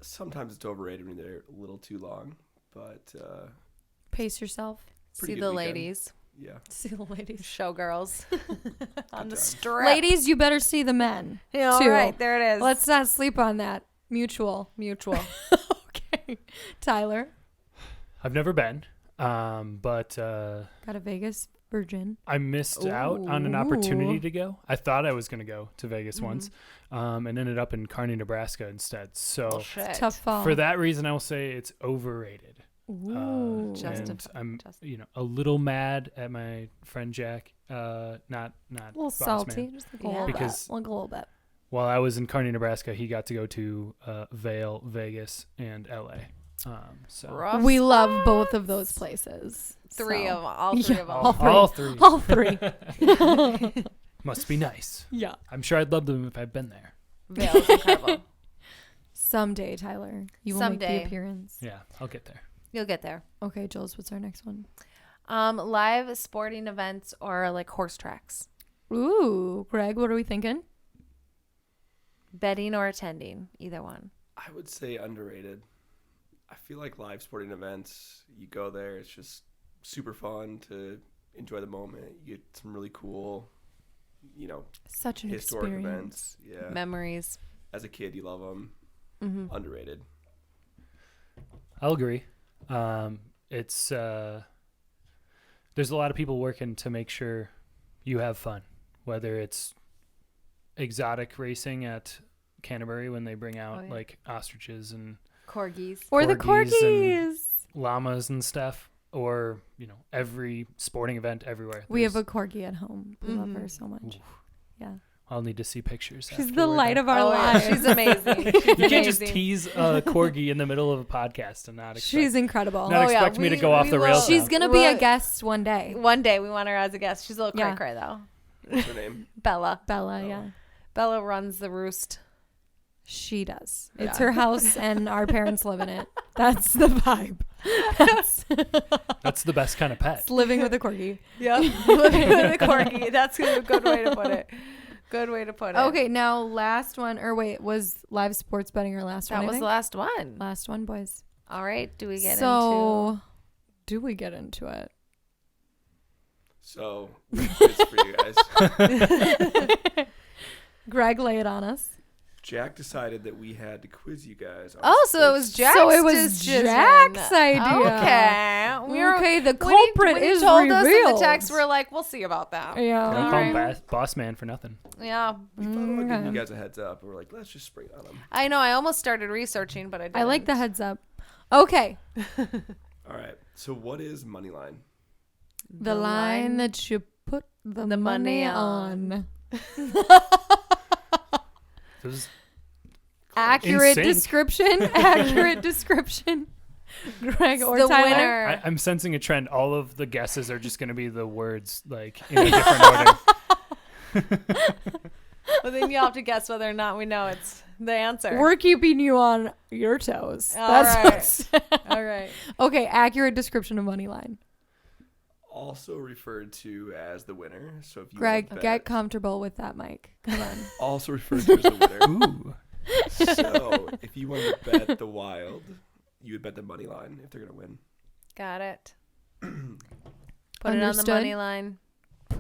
Speaker 4: Sometimes it's overrated when they're a little too long, but
Speaker 2: Pace yourself.
Speaker 4: pretty
Speaker 1: See
Speaker 4: good
Speaker 1: the
Speaker 4: weekend.
Speaker 1: ladies.
Speaker 4: Yeah.
Speaker 2: See the ladies.
Speaker 1: Showgirls. On the
Speaker 4: times.
Speaker 1: strip.
Speaker 2: Ladies, you better see the men.
Speaker 1: Yeah, all
Speaker 2: too.
Speaker 1: right, there it is.
Speaker 2: Let's not sleep on that. Mutual.
Speaker 1: Mutual.
Speaker 2: Okay. Tyler.
Speaker 3: I've never been. But
Speaker 2: Got a Vegas virgin.
Speaker 3: I missed out on an opportunity to go. I thought I was going to go to Vegas once, and ended up in Kearney, Nebraska instead. So
Speaker 1: Shit.
Speaker 2: Tough fall.
Speaker 3: for that reason, I will say it's overrated.
Speaker 2: Ooh.
Speaker 3: And I'm, a little mad at my friend Jack. Not
Speaker 2: a little
Speaker 3: Boss
Speaker 2: salty.
Speaker 3: Man.
Speaker 2: Just like a little
Speaker 3: Because-
Speaker 2: bit. Like a little bit.
Speaker 3: While I was in Kearney, Nebraska, he got to go to Vail, Vegas, and LA. So
Speaker 1: Rough
Speaker 2: We love both of those places.
Speaker 1: Three
Speaker 2: So-
Speaker 1: of them. All three of them.
Speaker 2: All three.
Speaker 3: all three
Speaker 2: All three.
Speaker 3: must be nice.
Speaker 2: Yeah.
Speaker 3: I'm sure I'd love them if I'd been there.
Speaker 1: Vail's incredible.
Speaker 2: Someday, Tyler, you will make
Speaker 1: Someday.
Speaker 2: the appearance.
Speaker 3: Yeah, I'll get there.
Speaker 1: You'll get there.
Speaker 2: Okay, Jules, what's our next one?
Speaker 1: Live sporting events or like horse tracks.
Speaker 2: Ooh, Greg, what are we thinking?
Speaker 1: Betting or attending. Either one.
Speaker 4: I would say underrated. I feel like live sporting events, you go there, it's just super fun to enjoy the moment. You get some really cool,
Speaker 2: Such an
Speaker 4: historic
Speaker 2: experience.
Speaker 4: events. Yeah.
Speaker 1: Memories.
Speaker 4: As a kid, you love them.
Speaker 1: Mm-hmm.
Speaker 4: Underrated.
Speaker 3: I'll agree. It's there's a lot of people working to make sure you have fun, whether it's exotic racing at Canterbury when they bring out like ostriches and
Speaker 1: Corgis.
Speaker 2: Or the
Speaker 3: corgis
Speaker 2: corgis.
Speaker 3: llamas and stuff, or every sporting event everywhere.
Speaker 2: We have
Speaker 3: There's-
Speaker 2: a corgi at home. We love her so much.
Speaker 3: Ooh.
Speaker 2: Yeah.
Speaker 3: I'll need to see pictures.
Speaker 2: She's
Speaker 3: after
Speaker 2: the
Speaker 3: we're
Speaker 2: light
Speaker 3: done.
Speaker 2: of our
Speaker 1: Oh, yeah.
Speaker 2: lives.
Speaker 1: She's amazing.
Speaker 3: You can't just tease a corgi in the middle of a podcast and not expect,
Speaker 2: She's incredible.
Speaker 3: not
Speaker 1: Oh, yeah,
Speaker 3: expect me to
Speaker 1: we-
Speaker 3: go off
Speaker 1: we
Speaker 3: the
Speaker 1: will-
Speaker 3: rails.
Speaker 2: She's
Speaker 3: now.
Speaker 2: going to be a
Speaker 1: What?
Speaker 2: guest one day.
Speaker 1: One day we want her as a guest. She's a little
Speaker 2: Yeah.
Speaker 1: cray though.
Speaker 4: What's her name?
Speaker 1: Bella.
Speaker 2: Bella, yeah.
Speaker 1: Bella runs the roost.
Speaker 2: She does.
Speaker 1: Yeah.
Speaker 2: It's her house and our parents live in it. That's the vibe.
Speaker 3: That's the best kind of pet.
Speaker 2: It's living with a corgi.
Speaker 1: Yep. Living with a corgi. That's a good way to put it. Good way to put it.
Speaker 2: Okay, now last one. Or wait, was live sports betting our last
Speaker 1: That
Speaker 2: one? I
Speaker 1: was
Speaker 2: think?
Speaker 1: the last one.
Speaker 2: Last one, boys.
Speaker 1: All right. Do we get
Speaker 2: Do we get into it?
Speaker 4: So, quiz for you guys.
Speaker 2: Greg, lay it on us.
Speaker 4: Jack decided that we had to quiz you guys. on
Speaker 1: Oh, so it was
Speaker 4: sports.
Speaker 1: Jack's
Speaker 2: So it was
Speaker 1: decision.
Speaker 2: Jack's idea.
Speaker 1: Okay.
Speaker 2: Okay, the
Speaker 1: When he-
Speaker 2: culprit
Speaker 1: when he
Speaker 2: is
Speaker 1: told
Speaker 2: revealed.
Speaker 1: us in the text, we're like, we'll see about that.
Speaker 2: Yeah.
Speaker 3: Don't call him
Speaker 1: Alright.
Speaker 3: boss man for nothing.
Speaker 1: Yeah.
Speaker 4: We thought about giving you
Speaker 2: Okay.
Speaker 4: guys a heads up. We're like, let's just spring it on them.
Speaker 1: I know. I almost started researching, but I didn't.
Speaker 2: I like the heads up. Okay.
Speaker 4: All right. So, what is Moneyline?
Speaker 2: The line that you put the
Speaker 1: money
Speaker 2: money
Speaker 1: on.
Speaker 2: on.
Speaker 3: It was
Speaker 2: Accurate
Speaker 3: In sync.
Speaker 2: description. Accurate description. Greg or
Speaker 1: the
Speaker 2: Tyler.
Speaker 1: winner.
Speaker 3: I'm sensing a trend. All of the guesses are just going to be the words like in a different order.
Speaker 1: Well, then you have to guess whether or not we know it's the answer.
Speaker 2: We're keeping you on your toes.
Speaker 1: All
Speaker 2: That's
Speaker 1: right. All right.
Speaker 2: okay. Accurate description of money line.
Speaker 4: Also referred to as the winner. So, if you
Speaker 2: Greg,
Speaker 4: wanna
Speaker 2: get
Speaker 4: bet,
Speaker 2: comfortable with that mic. Come on.
Speaker 4: also referred to as the winner.
Speaker 3: Ooh.
Speaker 4: So, if you wanted to bet the Wild, you would bet the money line if they're going to win.
Speaker 1: Got it. Put it on the
Speaker 2: Understood.
Speaker 1: money line.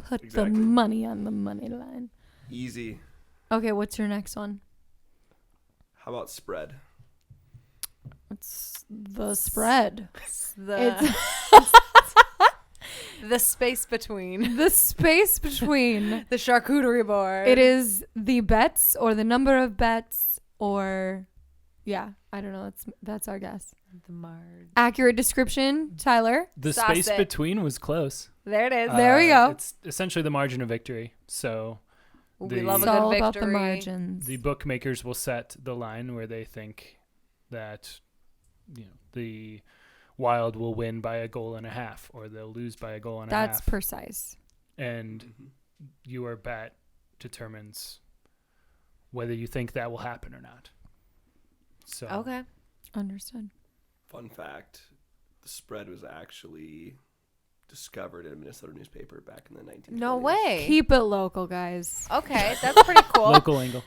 Speaker 2: Put
Speaker 4: Exactly.
Speaker 2: the money on the money line.
Speaker 4: Easy.
Speaker 2: Okay, what's your next one?
Speaker 4: How about spread?
Speaker 2: It's the spread.
Speaker 1: The the space between
Speaker 2: The space between.
Speaker 1: the charcuterie board.
Speaker 2: It is the bets or the number of bets or yeah, I don't know. That's our guess.
Speaker 1: the marge.
Speaker 2: Accurate description, Tyler.
Speaker 3: The
Speaker 1: Sauce
Speaker 3: space
Speaker 1: it.
Speaker 3: between was close.
Speaker 1: There it is.
Speaker 2: There we go.
Speaker 3: It's essentially the margin of victory. So
Speaker 1: we
Speaker 3: the-
Speaker 1: love
Speaker 2: It's
Speaker 1: a good
Speaker 2: all
Speaker 1: victory.
Speaker 2: about the margins.
Speaker 3: the bookmakers will set the line where they think that the Wild will win by a goal and a half, or they'll lose by a goal and a
Speaker 2: That's
Speaker 3: half.
Speaker 2: precise.
Speaker 3: And your bet determines whether you think that will happen or not. So
Speaker 1: Okay.
Speaker 2: Understood.
Speaker 4: Fun fact, the spread was actually discovered in a Minnesota newspaper back in the 1920s.
Speaker 1: No way.
Speaker 2: Keep it local, guys.
Speaker 1: Okay, that's pretty cool.
Speaker 3: local angle.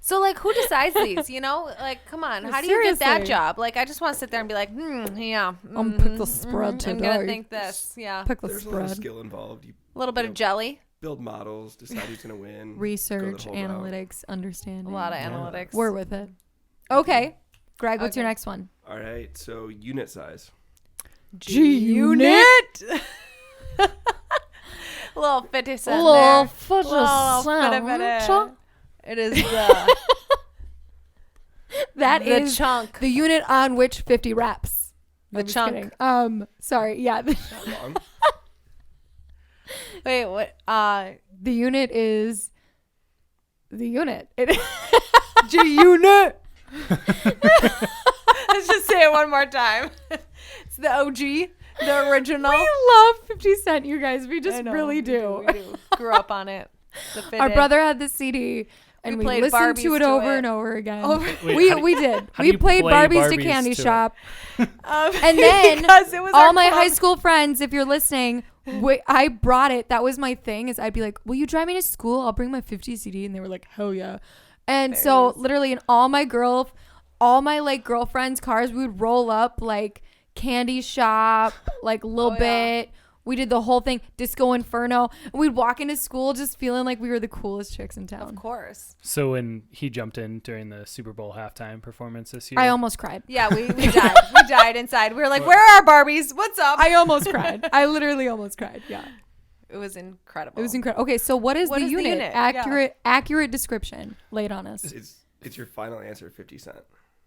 Speaker 1: So, like, who decides these? Like, come on. How do you get that
Speaker 2: Seriously.
Speaker 1: job? Like, I just want to sit there and be like, yeah.
Speaker 2: Pick the spread
Speaker 1: I'm
Speaker 2: today.
Speaker 1: gonna think this. Yeah.
Speaker 2: Pick the
Speaker 4: There's a lot of
Speaker 2: spread.
Speaker 4: skill involved. You
Speaker 1: A little bit of jelly.
Speaker 4: build models, decide who's going to win.
Speaker 2: Research,
Speaker 4: go the whole route.
Speaker 2: analytics, understanding.
Speaker 1: A lot of
Speaker 3: Yeah.
Speaker 1: analytics.
Speaker 2: We're with it. Okay. Greg, what's your
Speaker 1: Okay.
Speaker 2: next one?
Speaker 4: All right, so unit size.
Speaker 2: G-Unit.
Speaker 1: Little 50 cent
Speaker 2: Little
Speaker 1: there.
Speaker 2: 50
Speaker 1: Little
Speaker 2: cent.
Speaker 1: fitty. It is the
Speaker 2: That
Speaker 1: the
Speaker 2: is
Speaker 1: chunk.
Speaker 2: the unit on which 50 reps.
Speaker 1: The
Speaker 2: I'm just
Speaker 1: chunk.
Speaker 2: kidding. Sorry. Yeah.
Speaker 4: Not wrong.
Speaker 1: Wait, what?
Speaker 2: The unit is the unit. It
Speaker 1: G-Unit. Let's just say it one more time. It's the OG, the original.
Speaker 2: We love 50 Cent, you guys. We just
Speaker 1: I know,
Speaker 2: really
Speaker 1: we
Speaker 2: do.
Speaker 1: We do. Grew up on it. The
Speaker 2: Our
Speaker 1: fitted.
Speaker 2: brother had the CD, and we
Speaker 1: played
Speaker 2: listened to
Speaker 1: Barbies
Speaker 2: it
Speaker 1: to
Speaker 2: over
Speaker 1: it.
Speaker 2: and over again.
Speaker 3: Wait,
Speaker 2: we did.
Speaker 3: how do
Speaker 2: We
Speaker 3: you
Speaker 2: played
Speaker 3: play
Speaker 2: Barbies to
Speaker 3: Barbies
Speaker 2: Candy
Speaker 3: to it?
Speaker 2: Shop. And then
Speaker 1: because it was
Speaker 2: all
Speaker 1: our
Speaker 2: my
Speaker 1: club.
Speaker 2: high school friends, if you're listening, I brought it. That was my thing. Is I'd be like, "Will you drive me to school? I'll bring my 50 CD," and they were like, "Hell yeah!" And
Speaker 1: There
Speaker 2: so
Speaker 1: it is.
Speaker 2: literally, in all my like girlfriends' cars, we would roll up like Candy Shop, like Lil
Speaker 1: Oh, yeah.
Speaker 2: Bit. We did the whole thing, Disco Inferno. And we'd walk into school just feeling like we were the coolest chicks in
Speaker 1: Of
Speaker 2: town.
Speaker 1: course.
Speaker 3: So when he jumped in during the Super Bowl halftime performance this year,
Speaker 2: I almost cried.
Speaker 1: Yeah, we died. We died inside. We were like, "Where are our Barbies? What's up?"
Speaker 2: I almost cried. I literally almost cried. Yeah.
Speaker 1: It was incredible.
Speaker 2: It was incredible. Okay, so what is
Speaker 1: What
Speaker 2: the
Speaker 1: is the
Speaker 2: unit?
Speaker 1: unit? Yeah.
Speaker 2: Accurate description laid on us.
Speaker 4: It's your final answer, 50 Cent.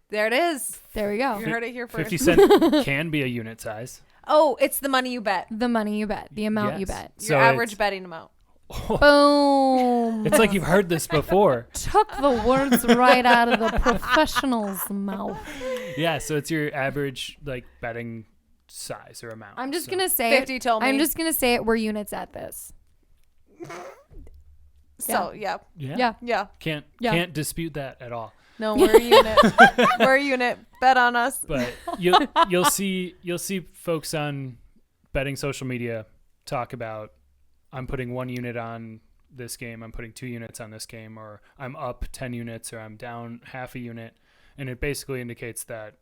Speaker 1: There it is.
Speaker 2: There we go.
Speaker 1: You heard it here first.
Speaker 3: 50 cent can be a unit size.
Speaker 1: Oh, it's the money you bet.
Speaker 2: The money you bet, the amount you
Speaker 3: Yes.
Speaker 2: bet.
Speaker 3: So
Speaker 1: Your average
Speaker 3: it's-
Speaker 1: betting amount.
Speaker 2: Boom.
Speaker 3: It's like you've heard this before.
Speaker 2: Took the words right out of the professional's mouth.
Speaker 3: Yeah, so it's your average like betting size or amount.
Speaker 2: I'm just
Speaker 3: So-
Speaker 2: gonna say
Speaker 1: 50
Speaker 2: it.
Speaker 1: told me.
Speaker 2: I'm just gonna say it. We're units at this.
Speaker 1: So, yeah.
Speaker 3: Yeah.
Speaker 1: Yeah.
Speaker 3: Can't dispute that at all.
Speaker 1: No, we're a unit. We're a unit. Bet on us.
Speaker 3: But you'll see folks on betting social media talk about, I'm putting 1 unit on this game, I'm putting 2 units on this game, or I'm up 10 units, or I'm down half a unit, and it basically indicates that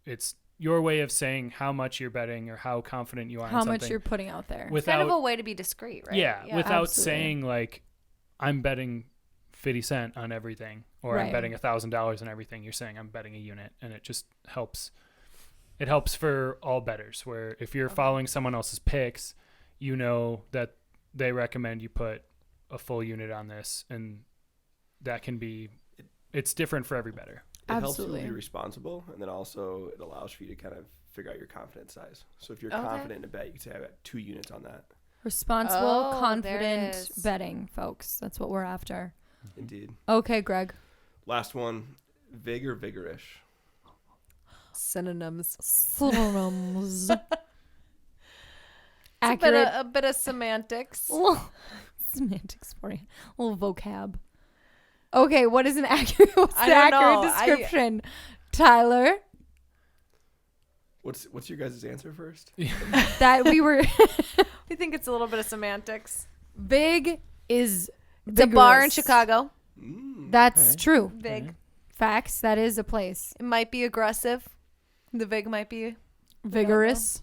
Speaker 3: it's your way of saying how much you're betting or how confident you are in
Speaker 2: How
Speaker 3: something.
Speaker 2: much you're putting out there.
Speaker 3: Without,
Speaker 1: Kind of a way to be discreet, right?
Speaker 3: yeah, without
Speaker 2: absolutely.
Speaker 3: saying like, I'm betting 50 cent on everything, or I'm
Speaker 2: Right.
Speaker 3: betting $1,000 on everything. You're saying I'm betting a unit, and it just helps. It helps for all bettors, where if you're following someone else's picks, you know that they recommend you put a full unit on this, and that can be, it's different for every bettor.
Speaker 4: It helps
Speaker 2: Absolutely.
Speaker 4: you be responsible, and then also it allows for you to kind of figure out your confidence size. So if you're
Speaker 1: Okay.
Speaker 4: confident in a bet, you can say, I got 2 units on that.
Speaker 2: Responsible,
Speaker 1: Oh, there it
Speaker 2: confident
Speaker 1: is.
Speaker 2: betting, folks. That's what we're after.
Speaker 4: Indeed.
Speaker 2: Okay, Greg.
Speaker 4: Last one, vig or vigorish?
Speaker 1: Synonyms.
Speaker 2: Synonyms.
Speaker 1: A
Speaker 2: Accurate.
Speaker 1: bit of semantics.
Speaker 2: Semantics for you. A little vocab. Okay, what is an accurate? What's
Speaker 1: I
Speaker 2: the
Speaker 1: don't
Speaker 2: accurate
Speaker 1: know.
Speaker 2: description? Tyler,
Speaker 4: What's your guys' answer first?
Speaker 2: that we were
Speaker 1: I think it's a little bit of semantics.
Speaker 2: big is
Speaker 1: It's a bar in
Speaker 2: vigorous.
Speaker 1: Chicago.
Speaker 2: That's
Speaker 3: Alright.
Speaker 2: true.
Speaker 1: Vig.
Speaker 2: Facts. That is a place.
Speaker 1: It might be aggressive. The Vig might be
Speaker 2: Vigorous.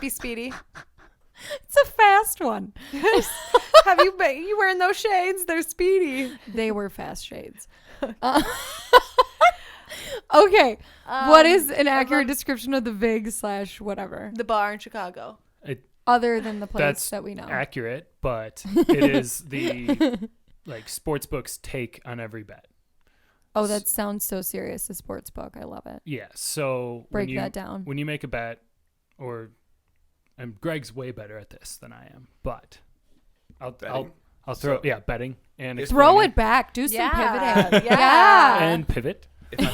Speaker 1: speedy.
Speaker 2: It's a fast one.
Speaker 1: Have you been? You wearing those shades? They're speedy.
Speaker 2: They were fast shades. Okay. What is an accurate description of the Vig / whatever?
Speaker 1: the bar in Chicago?
Speaker 2: Other than the place
Speaker 3: That's
Speaker 2: that we know.
Speaker 3: accurate, but it is the like sports books take on every bet.
Speaker 2: Oh, that sounds so serious. A sports book. I love it.
Speaker 3: Yeah. So
Speaker 2: Break that down.
Speaker 3: when you make a bet, and Greg's way better at this than I am, but I'll
Speaker 4: Betting?
Speaker 3: throw
Speaker 4: So-
Speaker 3: betting and
Speaker 2: Throw
Speaker 3: explaining
Speaker 2: it back. Do some
Speaker 1: Yeah.
Speaker 2: pivoting.
Speaker 1: Yeah.
Speaker 3: and pivot.
Speaker 4: If I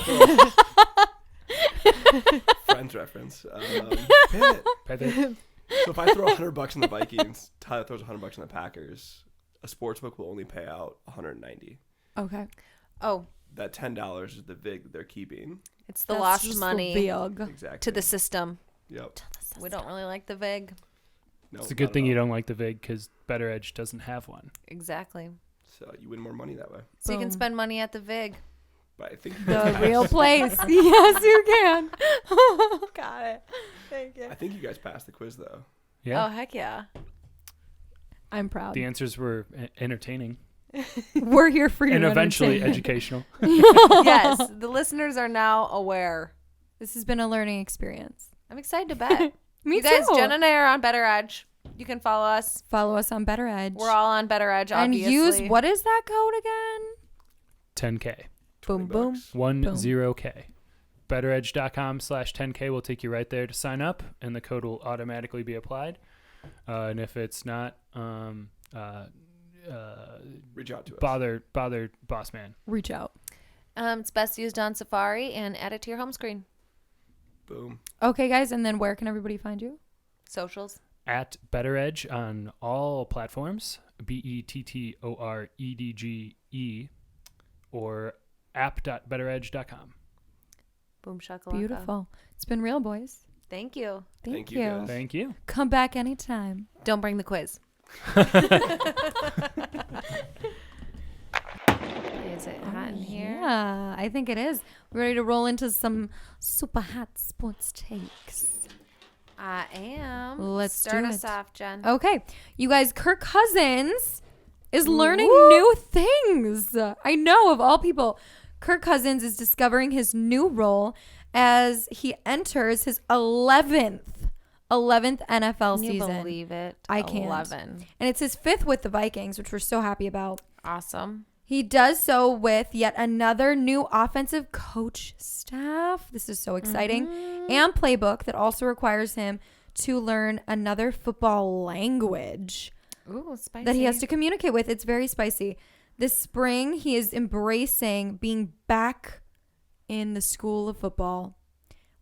Speaker 4: throw Friends reference. Pivot.
Speaker 3: Pivot.
Speaker 4: So if I throw $100 in the Vikings, Tyler throws $100 in the Packers, a sportsbook will only pay out $190.
Speaker 2: Okay.
Speaker 1: Oh,
Speaker 4: That $10 is the vig that they're keeping.
Speaker 1: it's the
Speaker 2: That's
Speaker 1: lost
Speaker 2: just
Speaker 1: money
Speaker 2: The VIG.
Speaker 4: Exactly.
Speaker 1: to the system.
Speaker 4: Yep.
Speaker 1: We don't really like the Vig.
Speaker 4: No,
Speaker 3: It's a good thing you don't like the VIG because BettorEdge doesn't have one.
Speaker 1: Exactly.
Speaker 4: So you win more money that way.
Speaker 1: So you can
Speaker 2: Boom.
Speaker 1: spend money at the Vig.
Speaker 4: But I think
Speaker 2: The real place. Yes, you can.
Speaker 1: Got it. Thank you.
Speaker 4: I think you guys passed the quiz though.
Speaker 3: Yeah.
Speaker 1: Oh, heck yeah.
Speaker 2: I'm proud.
Speaker 3: The answers were entertaining
Speaker 2: We're here for you.
Speaker 3: and eventually
Speaker 2: entertainment.
Speaker 3: educational.
Speaker 1: Yes, the listeners are now aware.
Speaker 2: This has been a learning experience.
Speaker 1: I'm excited to bet.
Speaker 2: Me
Speaker 1: you guys,
Speaker 2: too.
Speaker 1: Jen and I are on BettorEdge. You can follow us.
Speaker 2: Follow us on BettorEdge.
Speaker 1: We're all on BettorEdge,
Speaker 2: and
Speaker 1: obviously.
Speaker 2: use, what is that code again?
Speaker 3: 10K.
Speaker 2: Boom, boom.
Speaker 3: 10K. BettorEdge.com/10K will take you right there to sign up, and the code will automatically be applied. And if it's not,
Speaker 4: Reach out to us.
Speaker 3: bother boss man.
Speaker 2: Reach out.
Speaker 1: It's best used on Safari and add it to your home screen.
Speaker 4: Boom.
Speaker 2: Okay, guys, and then where can everybody find you?
Speaker 1: Socials.
Speaker 3: At BettorEdge on all platforms, BettorEdge, or app.bettoredge.com.
Speaker 1: Boom shakalaka.
Speaker 2: Beautiful. It's been real, boys.
Speaker 1: Thank you.
Speaker 2: Thank
Speaker 4: you,
Speaker 2: you.
Speaker 4: guys.
Speaker 3: Thank you.
Speaker 2: Come back anytime.
Speaker 1: Don't bring the quiz. Is it hot in here?
Speaker 2: Yeah, I think it is. We're ready to roll into some super hot sports takes.
Speaker 1: I am.
Speaker 2: Let's
Speaker 1: start
Speaker 2: do
Speaker 1: us
Speaker 2: it.
Speaker 1: off, Jen.
Speaker 2: Okay, you guys, Kirk Cousins is learning
Speaker 1: Woo!
Speaker 2: new things. I know, of all people, Kirk Cousins is discovering his new role as he enters his 11th NFL
Speaker 1: Can you
Speaker 2: season.
Speaker 1: believe it?
Speaker 2: I can't.
Speaker 1: 11.
Speaker 2: And it's his 5th with the Vikings, which we're so happy about.
Speaker 1: Awesome.
Speaker 2: He does so with yet another new offensive coach staff. This is so exciting. And playbook that also requires him to learn another football language
Speaker 1: Ooh, spicy.
Speaker 2: that he has to communicate with. It's very spicy. This spring, he is embracing being back in the school of football,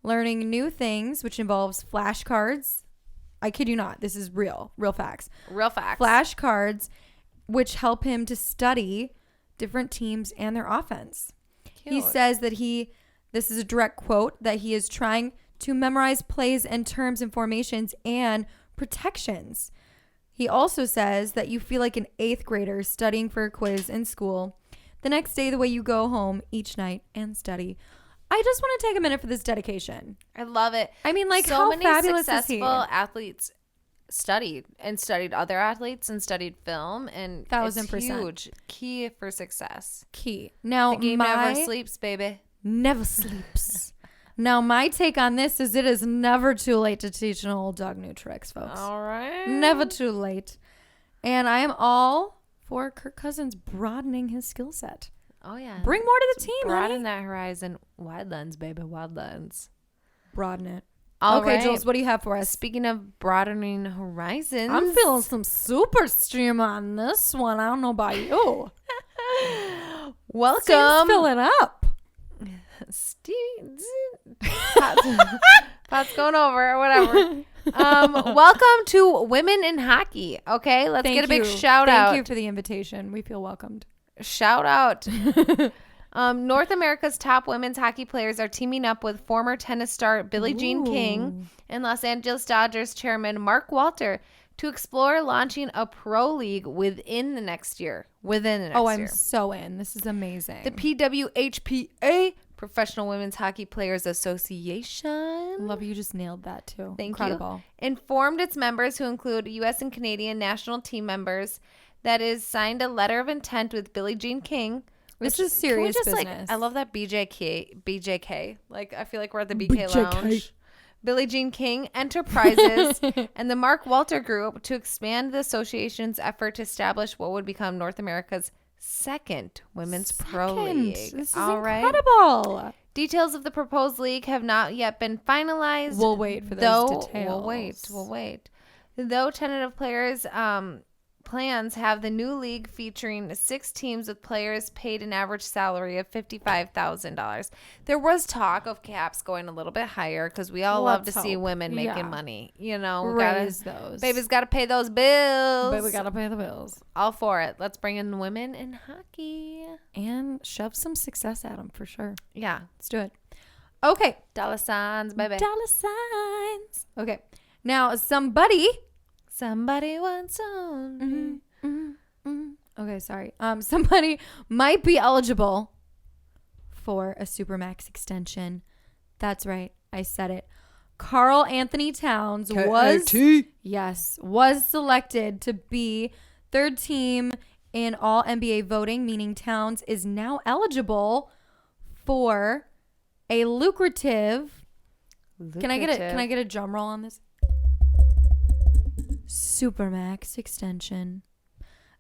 Speaker 2: learning new things, which involves flashcards. I kid you not. This is real facts.
Speaker 1: Real facts.
Speaker 2: Flashcards, which help him to study different teams and their offense.
Speaker 1: Cute.
Speaker 2: He says that this is a direct quote, that he is trying to memorize plays and terms and formations and protections. He also says that you feel like an 8th grader studying for a quiz in school. The next day, the way you go home each night and study. I just want to take a minute for this dedication.
Speaker 1: I love it.
Speaker 2: I mean, like,
Speaker 1: so
Speaker 2: how
Speaker 1: many
Speaker 2: fabulous is he?
Speaker 1: successful athletes studied other athletes and studied film, and
Speaker 2: 1000%.
Speaker 1: it's huge. Key for success.
Speaker 2: Key. Now,
Speaker 1: The game never sleeps, baby.
Speaker 2: Never sleeps. Now, my take on this is it is never too late to teach an old dog new tricks, folks.
Speaker 1: All right.
Speaker 2: Never too late. And I am all for Kirk Cousins broadening his skill set.
Speaker 1: Oh, yeah.
Speaker 2: Bring more to the team,
Speaker 1: Broaden
Speaker 2: honey.
Speaker 1: that horizon. Wide lens, baby. Wide lens.
Speaker 2: Broaden it.
Speaker 1: All
Speaker 2: Okay,
Speaker 1: right.
Speaker 2: Jules, what do you have for us?
Speaker 1: Speaking of broadening horizons.
Speaker 2: I'm feeling some super steam on this one. I don't know about you.
Speaker 1: Welcome.
Speaker 2: Steam's filling up.
Speaker 1: Pot's going over or whatever. Welcome to Women in Hockey. Okay, let's get a big shout out.
Speaker 2: Thank you for the invitation. We feel welcomed.
Speaker 1: Shout out. North America's top women's hockey players are teaming up with former tennis star Billie Jean King and Los Angeles Dodgers chairman Mark Walter to explore launching a pro league within the next year.
Speaker 2: I'm so in. This is amazing.
Speaker 1: The PWHPA, Professional Women's Hockey Players Association.
Speaker 2: Love you just nailed that too.
Speaker 1: Thank
Speaker 2: Incredible.
Speaker 1: you. Informed its members, who include U.S. and Canadian national team members, that is signed a letter of intent with Billie Jean King.
Speaker 2: This is serious
Speaker 1: Can we just,
Speaker 2: business.
Speaker 1: I love that BJK. Like, I feel like we're at the BK Lounge. Billie Jean King Enterprises and the Mark Walter Group to expand the association's effort to establish what would become North America's second women's pro league.
Speaker 2: This is
Speaker 1: All right.
Speaker 2: incredible.
Speaker 1: Details of the proposed league have not yet been finalized.
Speaker 2: We'll wait for those details.
Speaker 1: We'll wait. Though tentative players plans have the new league featuring 6 teams with players paid an average salary of $55,000. There was talk of caps going a little bit higher because we all love to see women making money. You know,
Speaker 2: Raise those.
Speaker 1: Baby's got to pay those bills.
Speaker 2: Baby got to pay the bills.
Speaker 1: All for it. Let's bring in women in hockey.
Speaker 2: And shove some success at them for sure.
Speaker 1: Yeah.
Speaker 2: Let's do it. Okay.
Speaker 1: Dollar signs, baby.
Speaker 2: Dollar signs. Okay. Now, somebody
Speaker 1: once owned me.
Speaker 2: Okay, sorry. Somebody might be eligible for a Supermax extension. That's right. I said it. Karl Anthony Towns was selected to be 3rd team in all NBA voting, meaning Towns is now eligible for a lucrative Can I get a drum roll on this? Supermax extension.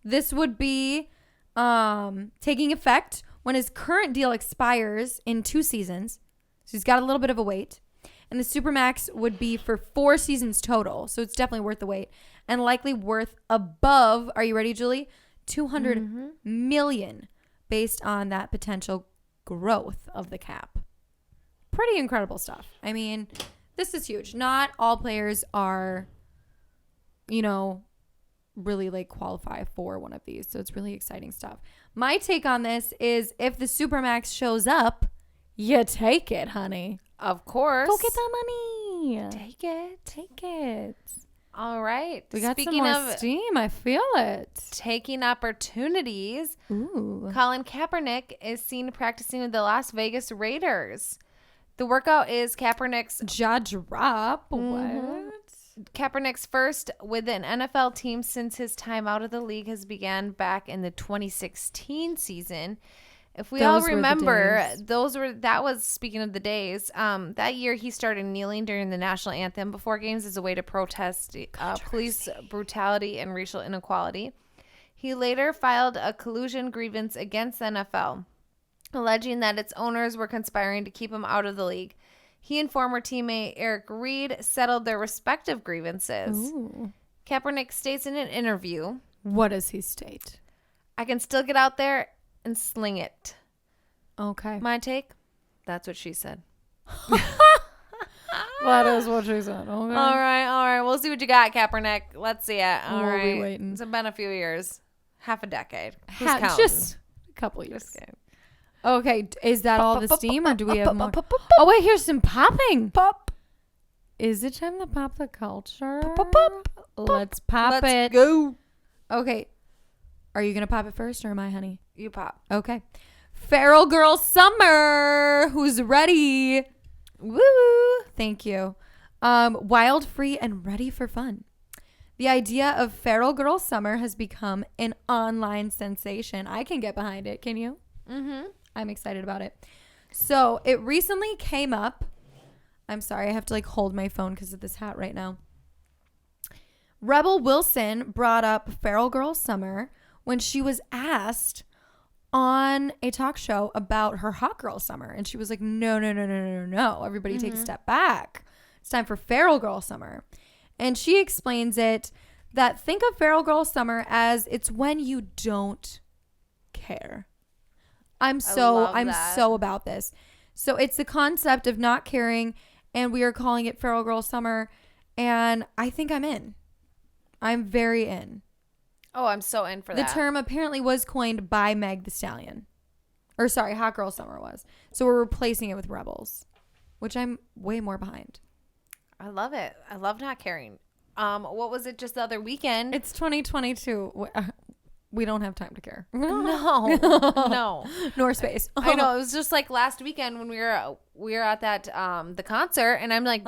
Speaker 2: This would be taking effect when his current deal expires in 2 seasons. So he's got a little bit of a wait. And the Supermax would be for 4 seasons total. So it's definitely worth the wait. And likely worth above, are you ready, Julie? 200 million based on that potential growth of the cap. Pretty incredible stuff. I mean, this is huge. Not all players are, really like qualify for one of these. So it's really exciting stuff. My take on this is if the Supermax shows up, you take it, honey.
Speaker 1: Of course.
Speaker 2: Go get that money.
Speaker 1: Take it. All right.
Speaker 2: We got some more steam. I feel it.
Speaker 1: Taking opportunities.
Speaker 2: Ooh.
Speaker 1: Colin Kaepernick is seen practicing with the Las Vegas Raiders. The workout is Kaepernick's
Speaker 2: jaw drop.
Speaker 1: What? Kaepernick's first with an NFL team since his time out of the league has began back in the 2016 season. If we all remember, that was speaking of the days. That year he started kneeling during the national anthem before games as a way to protest police brutality and racial inequality. He later filed a collusion grievance against the NFL, alleging that its owners were conspiring to keep him out of the league. He and former teammate Eric Reed settled their respective grievances.
Speaker 2: Ooh.
Speaker 1: Kaepernick states in an interview,
Speaker 2: what does he state?
Speaker 1: I can still get out there and sling it.
Speaker 2: Okay.
Speaker 1: My take? That's what she said.
Speaker 2: That is what she said. Okay.
Speaker 1: All right. We'll see what you got, Kaepernick. Let's see it. All right.
Speaker 2: We'll be waiting.
Speaker 1: It's been a few years. Half a decade. Who's
Speaker 2: Just
Speaker 1: counting?
Speaker 2: a couple years.
Speaker 1: Just kidding.
Speaker 2: Okay. Is that all the steam or do we have more? Oh, wait. Here's some popping.
Speaker 1: Pop.
Speaker 2: Is it time to pop the culture?
Speaker 1: Pop.
Speaker 2: Let's pop it.
Speaker 1: Let's go.
Speaker 2: Okay. Are you going to pop it first or my honey?
Speaker 1: You pop.
Speaker 2: Okay. Feral Girl Summer. Who's ready?
Speaker 1: Woo.
Speaker 2: Thank you. Wild, free, and ready for fun. The idea of Feral Girl Summer has become an online sensation. I can get behind it. Can you?
Speaker 1: Mm-hmm.
Speaker 2: I'm excited about it. So it recently came up. I'm sorry. I have to hold my phone because of this hat right now. Rebel Wilson brought up Feral Girl Summer when she was asked on a talk show about her hot girl summer. And she was like, no. Everybody take a step back. It's time for Feral Girl Summer. And she explains it that think of Feral Girl Summer as it's when you don't care. I'm so about this. So it's the concept of not caring, and we are calling it Feral Girl Summer. And I think I'm in. I'm very in.
Speaker 1: Oh, I'm so in for that.
Speaker 2: The term apparently was coined by Meg Thee Stallion. Or sorry, Hot Girl Summer was. So we're replacing it with Rebels, which I'm way more behind.
Speaker 1: I love it. I love not caring. What was it just the other weekend?
Speaker 2: It's 2022. We don't have time to care.
Speaker 1: No.
Speaker 2: Nor space.
Speaker 1: I know. It was just like last weekend when we were at that the concert, and I'm like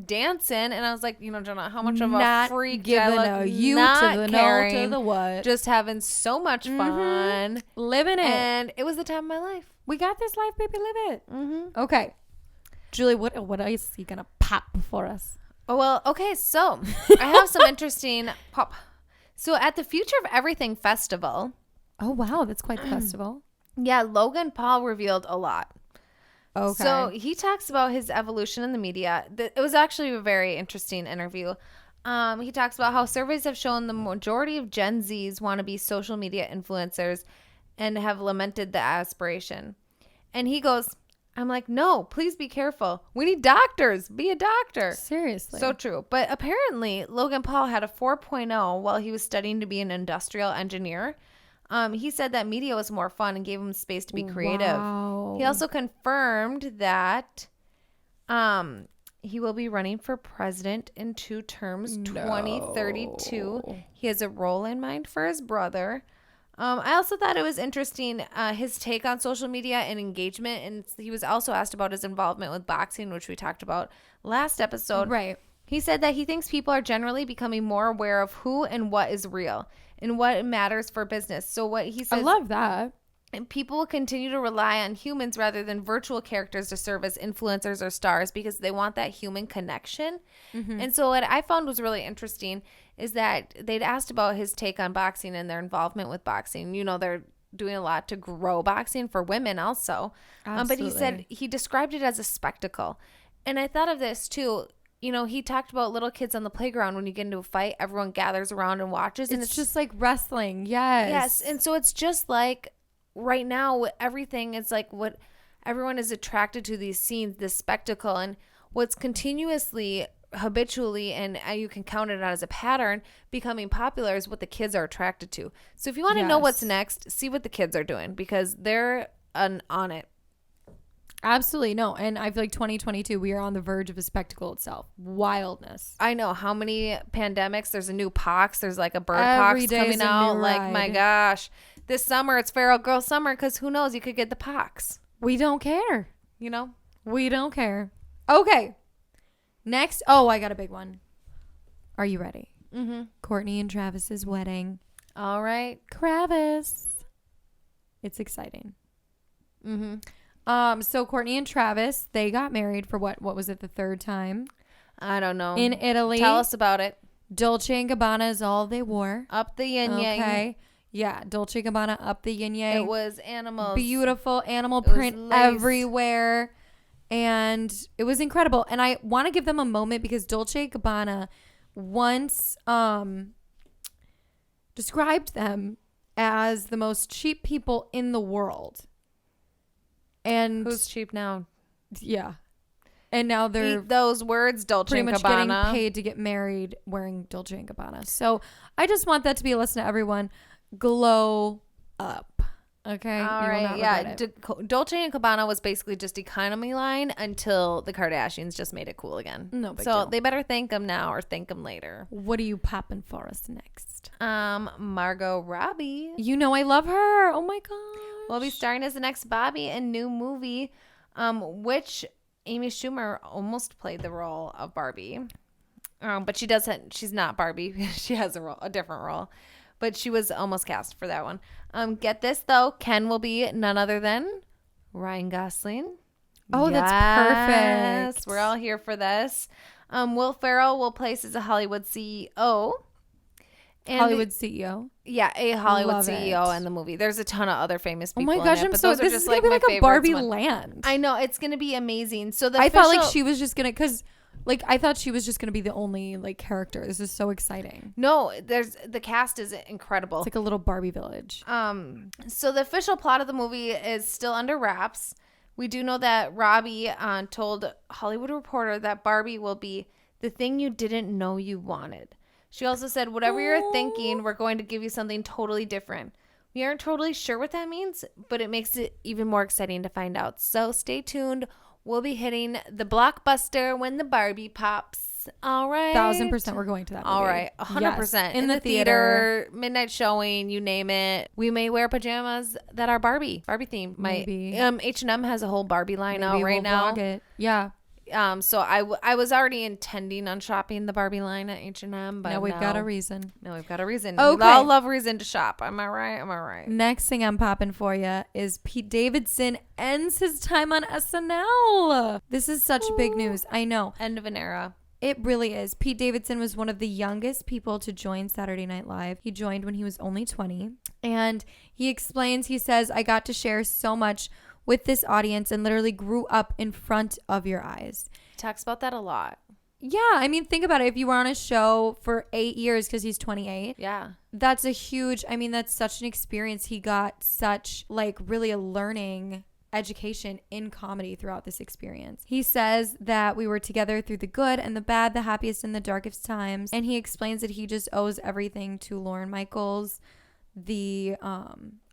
Speaker 1: dancing, and I was like, Jonah, how much of a freak
Speaker 2: giving
Speaker 1: I look,
Speaker 2: a you
Speaker 1: not
Speaker 2: to the
Speaker 1: caring,
Speaker 2: no to the what,
Speaker 1: just having so much fun,
Speaker 2: living it,
Speaker 1: and it was the time of my life.
Speaker 2: We got this life, baby, live it. Okay, Julie, what else are you gonna pop for us?
Speaker 1: Oh well, okay, so I have some interesting pop. So at the Future of Everything Festival.
Speaker 2: Oh, wow. That's quite the festival.
Speaker 1: Yeah. Logan Paul revealed a lot.
Speaker 2: Okay.
Speaker 1: So he talks about his evolution in the media. It was actually a very interesting interview. He talks about how surveys have shown the majority of Gen Zs want to be social media influencers and have lamented the aspiration. And he goes, I'm like, no, please be careful. We need doctors. Be a doctor.
Speaker 2: Seriously.
Speaker 1: So true. But apparently, Logan Paul had a 4.0 while he was studying to be an industrial engineer. He said that media was more fun and gave him space to be creative.
Speaker 2: Wow.
Speaker 1: He also confirmed that he will be running for president in 2 terms, 2032. He has a role in mind for his brother. I also thought it was interesting, his take on social media and engagement. And he was also asked about his involvement with boxing, which we talked about last episode.
Speaker 2: Right.
Speaker 1: He said that he thinks people are generally becoming more aware of who and what is real and what matters for business. So what he says,
Speaker 2: I love that.
Speaker 1: And people will continue to rely on humans rather than virtual characters to serve as influencers or stars because they want that human connection. And so what I found was really interesting is that they'd asked about his take on boxing and their involvement with boxing. You know, they're doing a lot to grow boxing for women also. But he said he described it as a spectacle. And I thought of this too. You know, he talked about little kids on the playground. When you get into a fight, everyone gathers around and watches. And
Speaker 2: it's just like wrestling. Yes.
Speaker 1: Yes. And so it's just like right now, everything is like what everyone is attracted to, these scenes, this spectacle. And what's continuously, habitually, and you can count it out as a pattern, becoming popular is what the kids are attracted to. So if you want to know what's next, see what the kids are doing because they're on it.
Speaker 2: Absolutely. No. And I feel like 2022, we are on the verge of a spectacle itself. Wildness.
Speaker 1: I know how many pandemics. There's a new pox. There's like a bird pox coming out. Like, my gosh. This summer, it's feral girl summer because who knows? You could get the pox.
Speaker 2: We don't care.
Speaker 1: You know?
Speaker 2: We don't care. Okay. Next. Oh, I got a big one. Are you ready?
Speaker 1: Mm-hmm.
Speaker 2: Courtney and Travis's wedding.
Speaker 1: All right.
Speaker 2: Travis. It's exciting.
Speaker 1: Mm-hmm.
Speaker 2: So Courtney and Travis, they got married for what was it, the third time?
Speaker 1: I don't know.
Speaker 2: In Italy.
Speaker 1: Tell us about it.
Speaker 2: Dolce & Gabbana is all they wore.
Speaker 1: Up the yin yang.
Speaker 2: Okay. Yeah, Dolce & Gabbana up the yin yang.
Speaker 1: It was animals.
Speaker 2: Beautiful animal print everywhere. And it was incredible. And I want to give them a moment because Dolce & Gabbana once described them as the most cheap people in the world. And
Speaker 1: who's cheap now?
Speaker 2: Yeah. And now they're
Speaker 1: eat those words, Dolce
Speaker 2: pretty
Speaker 1: &
Speaker 2: much
Speaker 1: Gabbana.
Speaker 2: getting paid to get married wearing Dolce & Gabbana. So I just want that to be a lesson to everyone. Glow up. Okay.
Speaker 1: All right. Yeah. Dolce & Gabbana was basically just economy line until the Kardashians just made it cool again.
Speaker 2: No big
Speaker 1: So
Speaker 2: deal.
Speaker 1: they better thank them now or thank them later.
Speaker 2: What are you popping for us next?
Speaker 1: Margot Robbie.
Speaker 2: You know I love her. Oh my god.
Speaker 1: Will be starring as the next Barbie in new movie, which Amy Schumer almost played the role of Barbie. But she's not Barbie. She has a different role. But she was almost cast for that one. Get this, though. Ken will be none other than Ryan Gosling.
Speaker 2: Oh,
Speaker 1: yes,
Speaker 2: that's perfect.
Speaker 1: We're all here for this. Will Ferrell will place as a Hollywood CEO. And
Speaker 2: Hollywood CEO.
Speaker 1: Yeah, a Hollywood
Speaker 2: Love
Speaker 1: CEO
Speaker 2: it.
Speaker 1: in the movie. There's a ton of other famous
Speaker 2: Oh
Speaker 1: people
Speaker 2: my gosh,
Speaker 1: in it,
Speaker 2: I'm
Speaker 1: but
Speaker 2: so
Speaker 1: those are
Speaker 2: this
Speaker 1: just
Speaker 2: is gonna
Speaker 1: like
Speaker 2: be
Speaker 1: my
Speaker 2: like a
Speaker 1: favorites.
Speaker 2: Barbie land.
Speaker 1: I know, it's going to be amazing. So
Speaker 2: I thought like she was just gonna I thought she was just gonna be the only like character. This is so exciting.
Speaker 1: No, the cast is incredible.
Speaker 2: It's like a little Barbie village.
Speaker 1: So the official plot of the movie is still under wraps. We do know that Robbie told Hollywood Reporter that Barbie will be the thing you didn't know you wanted. She also said, whatever you're thinking, we're going to give you something totally different. We aren't totally sure what that means, but it makes it even more exciting to find out. So stay tuned. We'll be hitting the blockbuster when the Barbie pops. All right.
Speaker 2: 1000% we're going to that movie.
Speaker 1: All right. 100%.
Speaker 2: Yes.
Speaker 1: In the theater, midnight showing, you name it. We may wear pajamas that are Barbie themed.
Speaker 2: Maybe.
Speaker 1: H&M has a whole Barbie line out right
Speaker 2: we'll
Speaker 1: now.
Speaker 2: vlog it. Yeah.
Speaker 1: So I was already intending on shopping the Barbie line at H&M, but
Speaker 2: now we've got a reason.
Speaker 1: No, we've got a reason.
Speaker 2: Okay.
Speaker 1: We all love reason to shop. Am I right?
Speaker 2: Next thing I'm popping for you is Pete Davidson ends his time on SNL. This is such big news. I know.
Speaker 1: End of an era.
Speaker 2: It really is. Pete Davidson was one of the youngest people to join Saturday Night Live. He joined when he was only 20. And he explains, he says, I got to share so much with this audience and literally grew up in front of your eyes.
Speaker 1: He talks about that a lot.
Speaker 2: Yeah, I mean, think about it. If you were on a show for 8 years because he's 28,
Speaker 1: yeah,
Speaker 2: that's that's such an experience. He got such really a learning education in comedy throughout this experience. He says that we were together through the good and the bad, the happiest and the darkest times. And he explains that he just owes everything to Lorne Michaels, the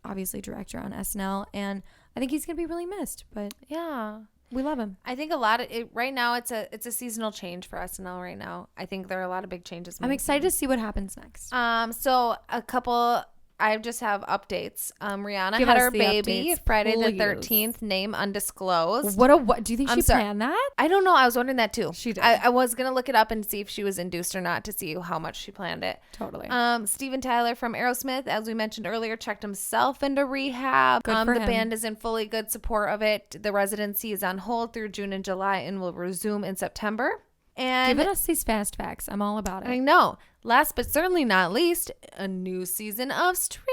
Speaker 2: obviously director on SNL, and I think he's gonna be really missed, but
Speaker 1: yeah,
Speaker 2: we love him.
Speaker 1: I think a lot of it right now. It's a seasonal change for SNL right now. I think there are a lot of big changes.
Speaker 2: I'm excited to see what happens next.
Speaker 1: So a couple I just have updates. Rihanna
Speaker 2: Give
Speaker 1: had
Speaker 2: us
Speaker 1: her
Speaker 2: the
Speaker 1: baby
Speaker 2: updates,
Speaker 1: Friday the
Speaker 2: please.
Speaker 1: 13th, name undisclosed.
Speaker 2: What do you think
Speaker 1: I'm
Speaker 2: she
Speaker 1: sorry.
Speaker 2: planned that?
Speaker 1: I don't know. I was wondering that too.
Speaker 2: She did.
Speaker 1: I was going to look it up and see if she was induced or not to see how much she planned it.
Speaker 2: Totally.
Speaker 1: Steven Tyler from Aerosmith, as we mentioned earlier, checked himself into rehab.
Speaker 2: Good for
Speaker 1: the
Speaker 2: him.
Speaker 1: band is in fully good support of it. The residency is on hold through June and July and will resume in September. And
Speaker 2: Giving us these fast facts. I'm all about
Speaker 1: I
Speaker 2: it.
Speaker 1: know. Last but certainly not least, a new season of Stranger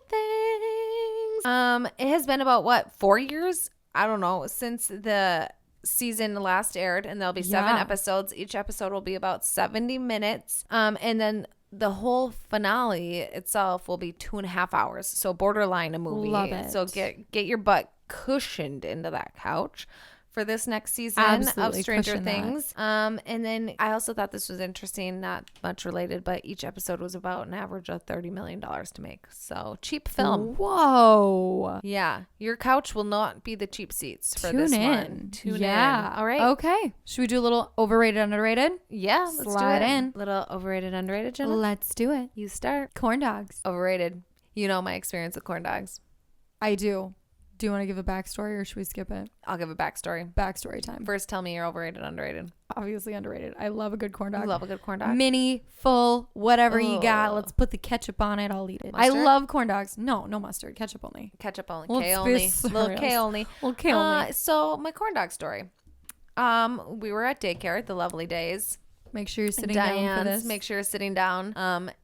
Speaker 1: Things. It has been about 4 years? I don't know, since the season last aired, and there'll be 7
Speaker 2: Yeah.
Speaker 1: episodes. Each episode will be about 70 minutes. And then the whole finale itself will be 2.5 hours. So borderline a movie.
Speaker 2: Love it.
Speaker 1: So get your butt cushioned into that couch for this next season
Speaker 2: Absolutely
Speaker 1: of Stranger
Speaker 2: cushion that.
Speaker 1: Things. And then I also thought this was interesting, not much related, but each episode was about an average of $30 million to make. So cheap film.
Speaker 2: Whoa.
Speaker 1: Yeah. Your couch will not be the cheap seats for
Speaker 2: Tune
Speaker 1: this
Speaker 2: in.
Speaker 1: one. Tune
Speaker 2: yeah.
Speaker 1: in. All right.
Speaker 2: Okay. Should we do a little overrated, underrated?
Speaker 1: Yeah. Let's
Speaker 2: Slide
Speaker 1: do it.
Speaker 2: in.
Speaker 1: Little overrated, underrated, Jenna.
Speaker 2: Let's do it.
Speaker 1: You start.
Speaker 2: Corn dogs.
Speaker 1: Overrated. You know my experience with corn dogs.
Speaker 2: I do. Do you want to give a backstory or should we skip it?
Speaker 1: I'll give a backstory.
Speaker 2: Backstory time.
Speaker 1: First, tell me you're overrated, underrated.
Speaker 2: Obviously underrated. I love a good corn dog.
Speaker 1: You love a good corn dog?
Speaker 2: Mini, full, whatever you got.
Speaker 1: Ugh.
Speaker 2: Let's put the ketchup on it. I'll eat it.
Speaker 1: Mustard?
Speaker 2: I love corn dogs. No mustard. Ketchup only.
Speaker 1: Ketchup only.
Speaker 2: Let's
Speaker 1: K
Speaker 2: be
Speaker 1: only. Little K
Speaker 2: serious.
Speaker 1: only.
Speaker 2: Little K only.
Speaker 1: So my corn dog story. We were at daycare, the lovely days.
Speaker 2: Make sure you're sitting down for this.
Speaker 1: Make sure you're sitting down.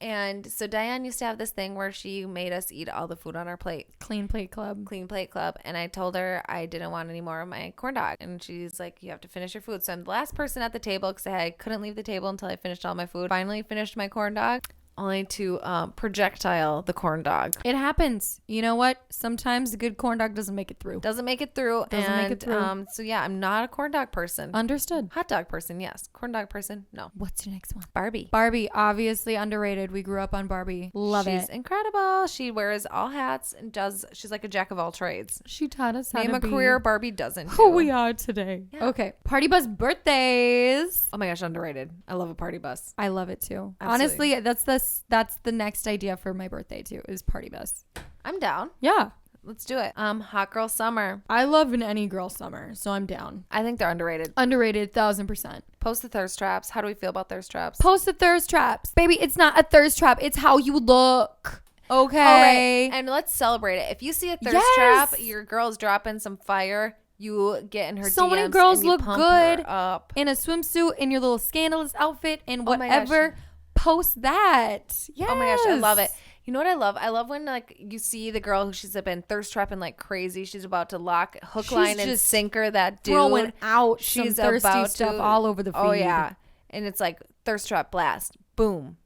Speaker 1: And so Diane used to have this thing where she made us eat all the food on our plate.
Speaker 2: Clean plate club.
Speaker 1: Clean plate club. And I told her I didn't want any more of my corn dog. And she's like, you have to finish your food. So I'm the last person at the table because I couldn't leave the table until I finished all my food. Finally finished my corn dog. Only to projectile the corn dog.
Speaker 2: It happens. You know what? Sometimes a good corn dog doesn't make it through.
Speaker 1: Doesn't make it through.
Speaker 2: Doesn't make it through.
Speaker 1: So yeah, I'm not a corn dog person.
Speaker 2: Understood.
Speaker 1: Hot dog person, yes. Corn dog person, no.
Speaker 2: What's your next one?
Speaker 1: Barbie.
Speaker 2: Barbie, obviously underrated. We grew up on Barbie. Love
Speaker 1: She's
Speaker 2: it.
Speaker 1: incredible. She wears all hats and she's like a jack of all trades.
Speaker 2: She taught us how
Speaker 1: Name
Speaker 2: to
Speaker 1: a
Speaker 2: be
Speaker 1: career Barbie doesn't do.
Speaker 2: who we are today.
Speaker 1: Yeah.
Speaker 2: Okay. Party bus birthdays.
Speaker 1: Oh my gosh, underrated. I love a party bus.
Speaker 2: I love it too.
Speaker 1: Absolutely.
Speaker 2: Honestly, that's the next idea for my birthday too, is party bus.
Speaker 1: I'm down.
Speaker 2: Yeah.
Speaker 1: Let's do it. Hot girl summer.
Speaker 2: I love an any girl summer, so I'm down.
Speaker 1: I think they're underrated.
Speaker 2: Underrated, 1000%.
Speaker 1: Post the thirst traps. How do we feel about thirst traps?
Speaker 2: Post the thirst traps. Baby, it's not a thirst trap. It's how you look. Okay.
Speaker 1: All right. And let's celebrate it. If you see a thirst
Speaker 2: Yes.
Speaker 1: trap, your girl's dropping some fire, you get in her
Speaker 2: So
Speaker 1: DMs
Speaker 2: many girls
Speaker 1: and you
Speaker 2: look
Speaker 1: pump
Speaker 2: good
Speaker 1: her up.
Speaker 2: in a swimsuit, in your little scandalous outfit, and
Speaker 1: Oh my gosh.
Speaker 2: whatever. Post that. Yes.
Speaker 1: Oh my gosh, I love it. You know what I love? I love when like you see the girl who she's been thirst trapping like crazy. She's about to hook,
Speaker 2: She's
Speaker 1: line, and
Speaker 2: just
Speaker 1: sinker that dude.
Speaker 2: Throwing out
Speaker 1: She's
Speaker 2: some thirsty
Speaker 1: about
Speaker 2: stuff
Speaker 1: to-
Speaker 2: all over the feed.
Speaker 1: Oh yeah, and it's like thirst trap blast, boom.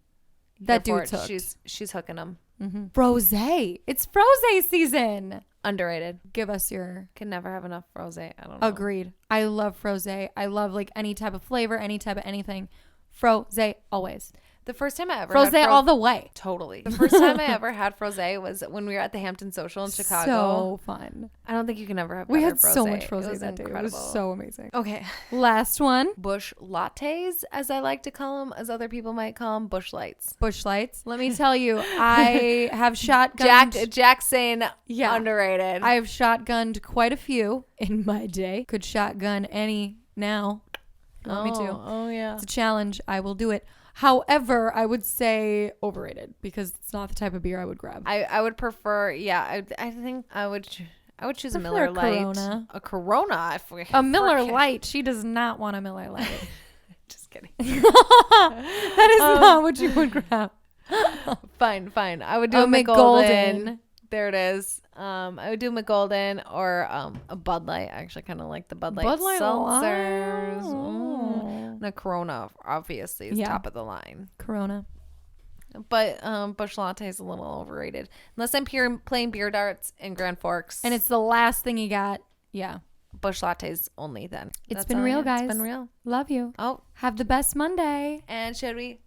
Speaker 2: That
Speaker 1: Here for
Speaker 2: dude's
Speaker 1: it.
Speaker 2: hooked.
Speaker 1: She's hooking them.
Speaker 2: Frosé. It's Frosé season.
Speaker 1: Underrated.
Speaker 2: Give us your
Speaker 1: Can never have enough rosé. I don't know.
Speaker 2: agreed. I love Frosé. I love like any type of flavor, any type of anything. Frosé always.
Speaker 1: The first time I ever
Speaker 2: Frosé
Speaker 1: had
Speaker 2: all the way.
Speaker 1: Totally. The first time I ever had frosé was when we were at the Hampton Social in Chicago.
Speaker 2: So fun.
Speaker 1: I don't think you can ever have
Speaker 2: We
Speaker 1: better
Speaker 2: had so
Speaker 1: frosé.
Speaker 2: much
Speaker 1: It
Speaker 2: Frosé
Speaker 1: was
Speaker 2: that day. It was
Speaker 1: incredible.
Speaker 2: so amazing.
Speaker 1: Okay.
Speaker 2: Last one.
Speaker 1: Bush lattes, as I like to call them, as other people might call them, bush lights.
Speaker 2: Bush lights. Let me tell you, I have shotgunned.
Speaker 1: Jack saying
Speaker 2: Yeah.
Speaker 1: underrated.
Speaker 2: I have shotgunned quite a few in my day. Could shotgun any now. If you want me to.
Speaker 1: Oh yeah.
Speaker 2: It's a challenge. I will do it. However, I would say overrated because it's not the type of beer I would grab.
Speaker 1: I would prefer. Yeah. I think I would choose a
Speaker 2: Prefer
Speaker 1: Miller
Speaker 2: a
Speaker 1: Lite.
Speaker 2: Corona.
Speaker 1: A Corona. If we
Speaker 2: A Miller
Speaker 1: forget-
Speaker 2: Lite. She does not want a Miller Lite.
Speaker 1: Just kidding.
Speaker 2: That is not what you would grab.
Speaker 1: Fine. I would do
Speaker 2: A
Speaker 1: a McGolden.
Speaker 2: McGolden.
Speaker 1: There it is. I would do McGolden or a Bud Light. I actually kind of like the Bud Light
Speaker 2: Bud Light
Speaker 1: seltzers.
Speaker 2: Light.
Speaker 1: And a Corona, obviously, is
Speaker 2: Yeah.
Speaker 1: top of the line.
Speaker 2: Corona.
Speaker 1: But Bush Latte is a little overrated. Unless I'm playing beer darts in Grand Forks.
Speaker 2: And it's the last thing you got. Yeah.
Speaker 1: Bush Lattes only then.
Speaker 2: It's
Speaker 1: That's
Speaker 2: been
Speaker 1: all I
Speaker 2: real,
Speaker 1: have.
Speaker 2: guys.
Speaker 1: It's been real.
Speaker 2: Love you.
Speaker 1: Oh,
Speaker 2: Have the best Monday.
Speaker 1: and should we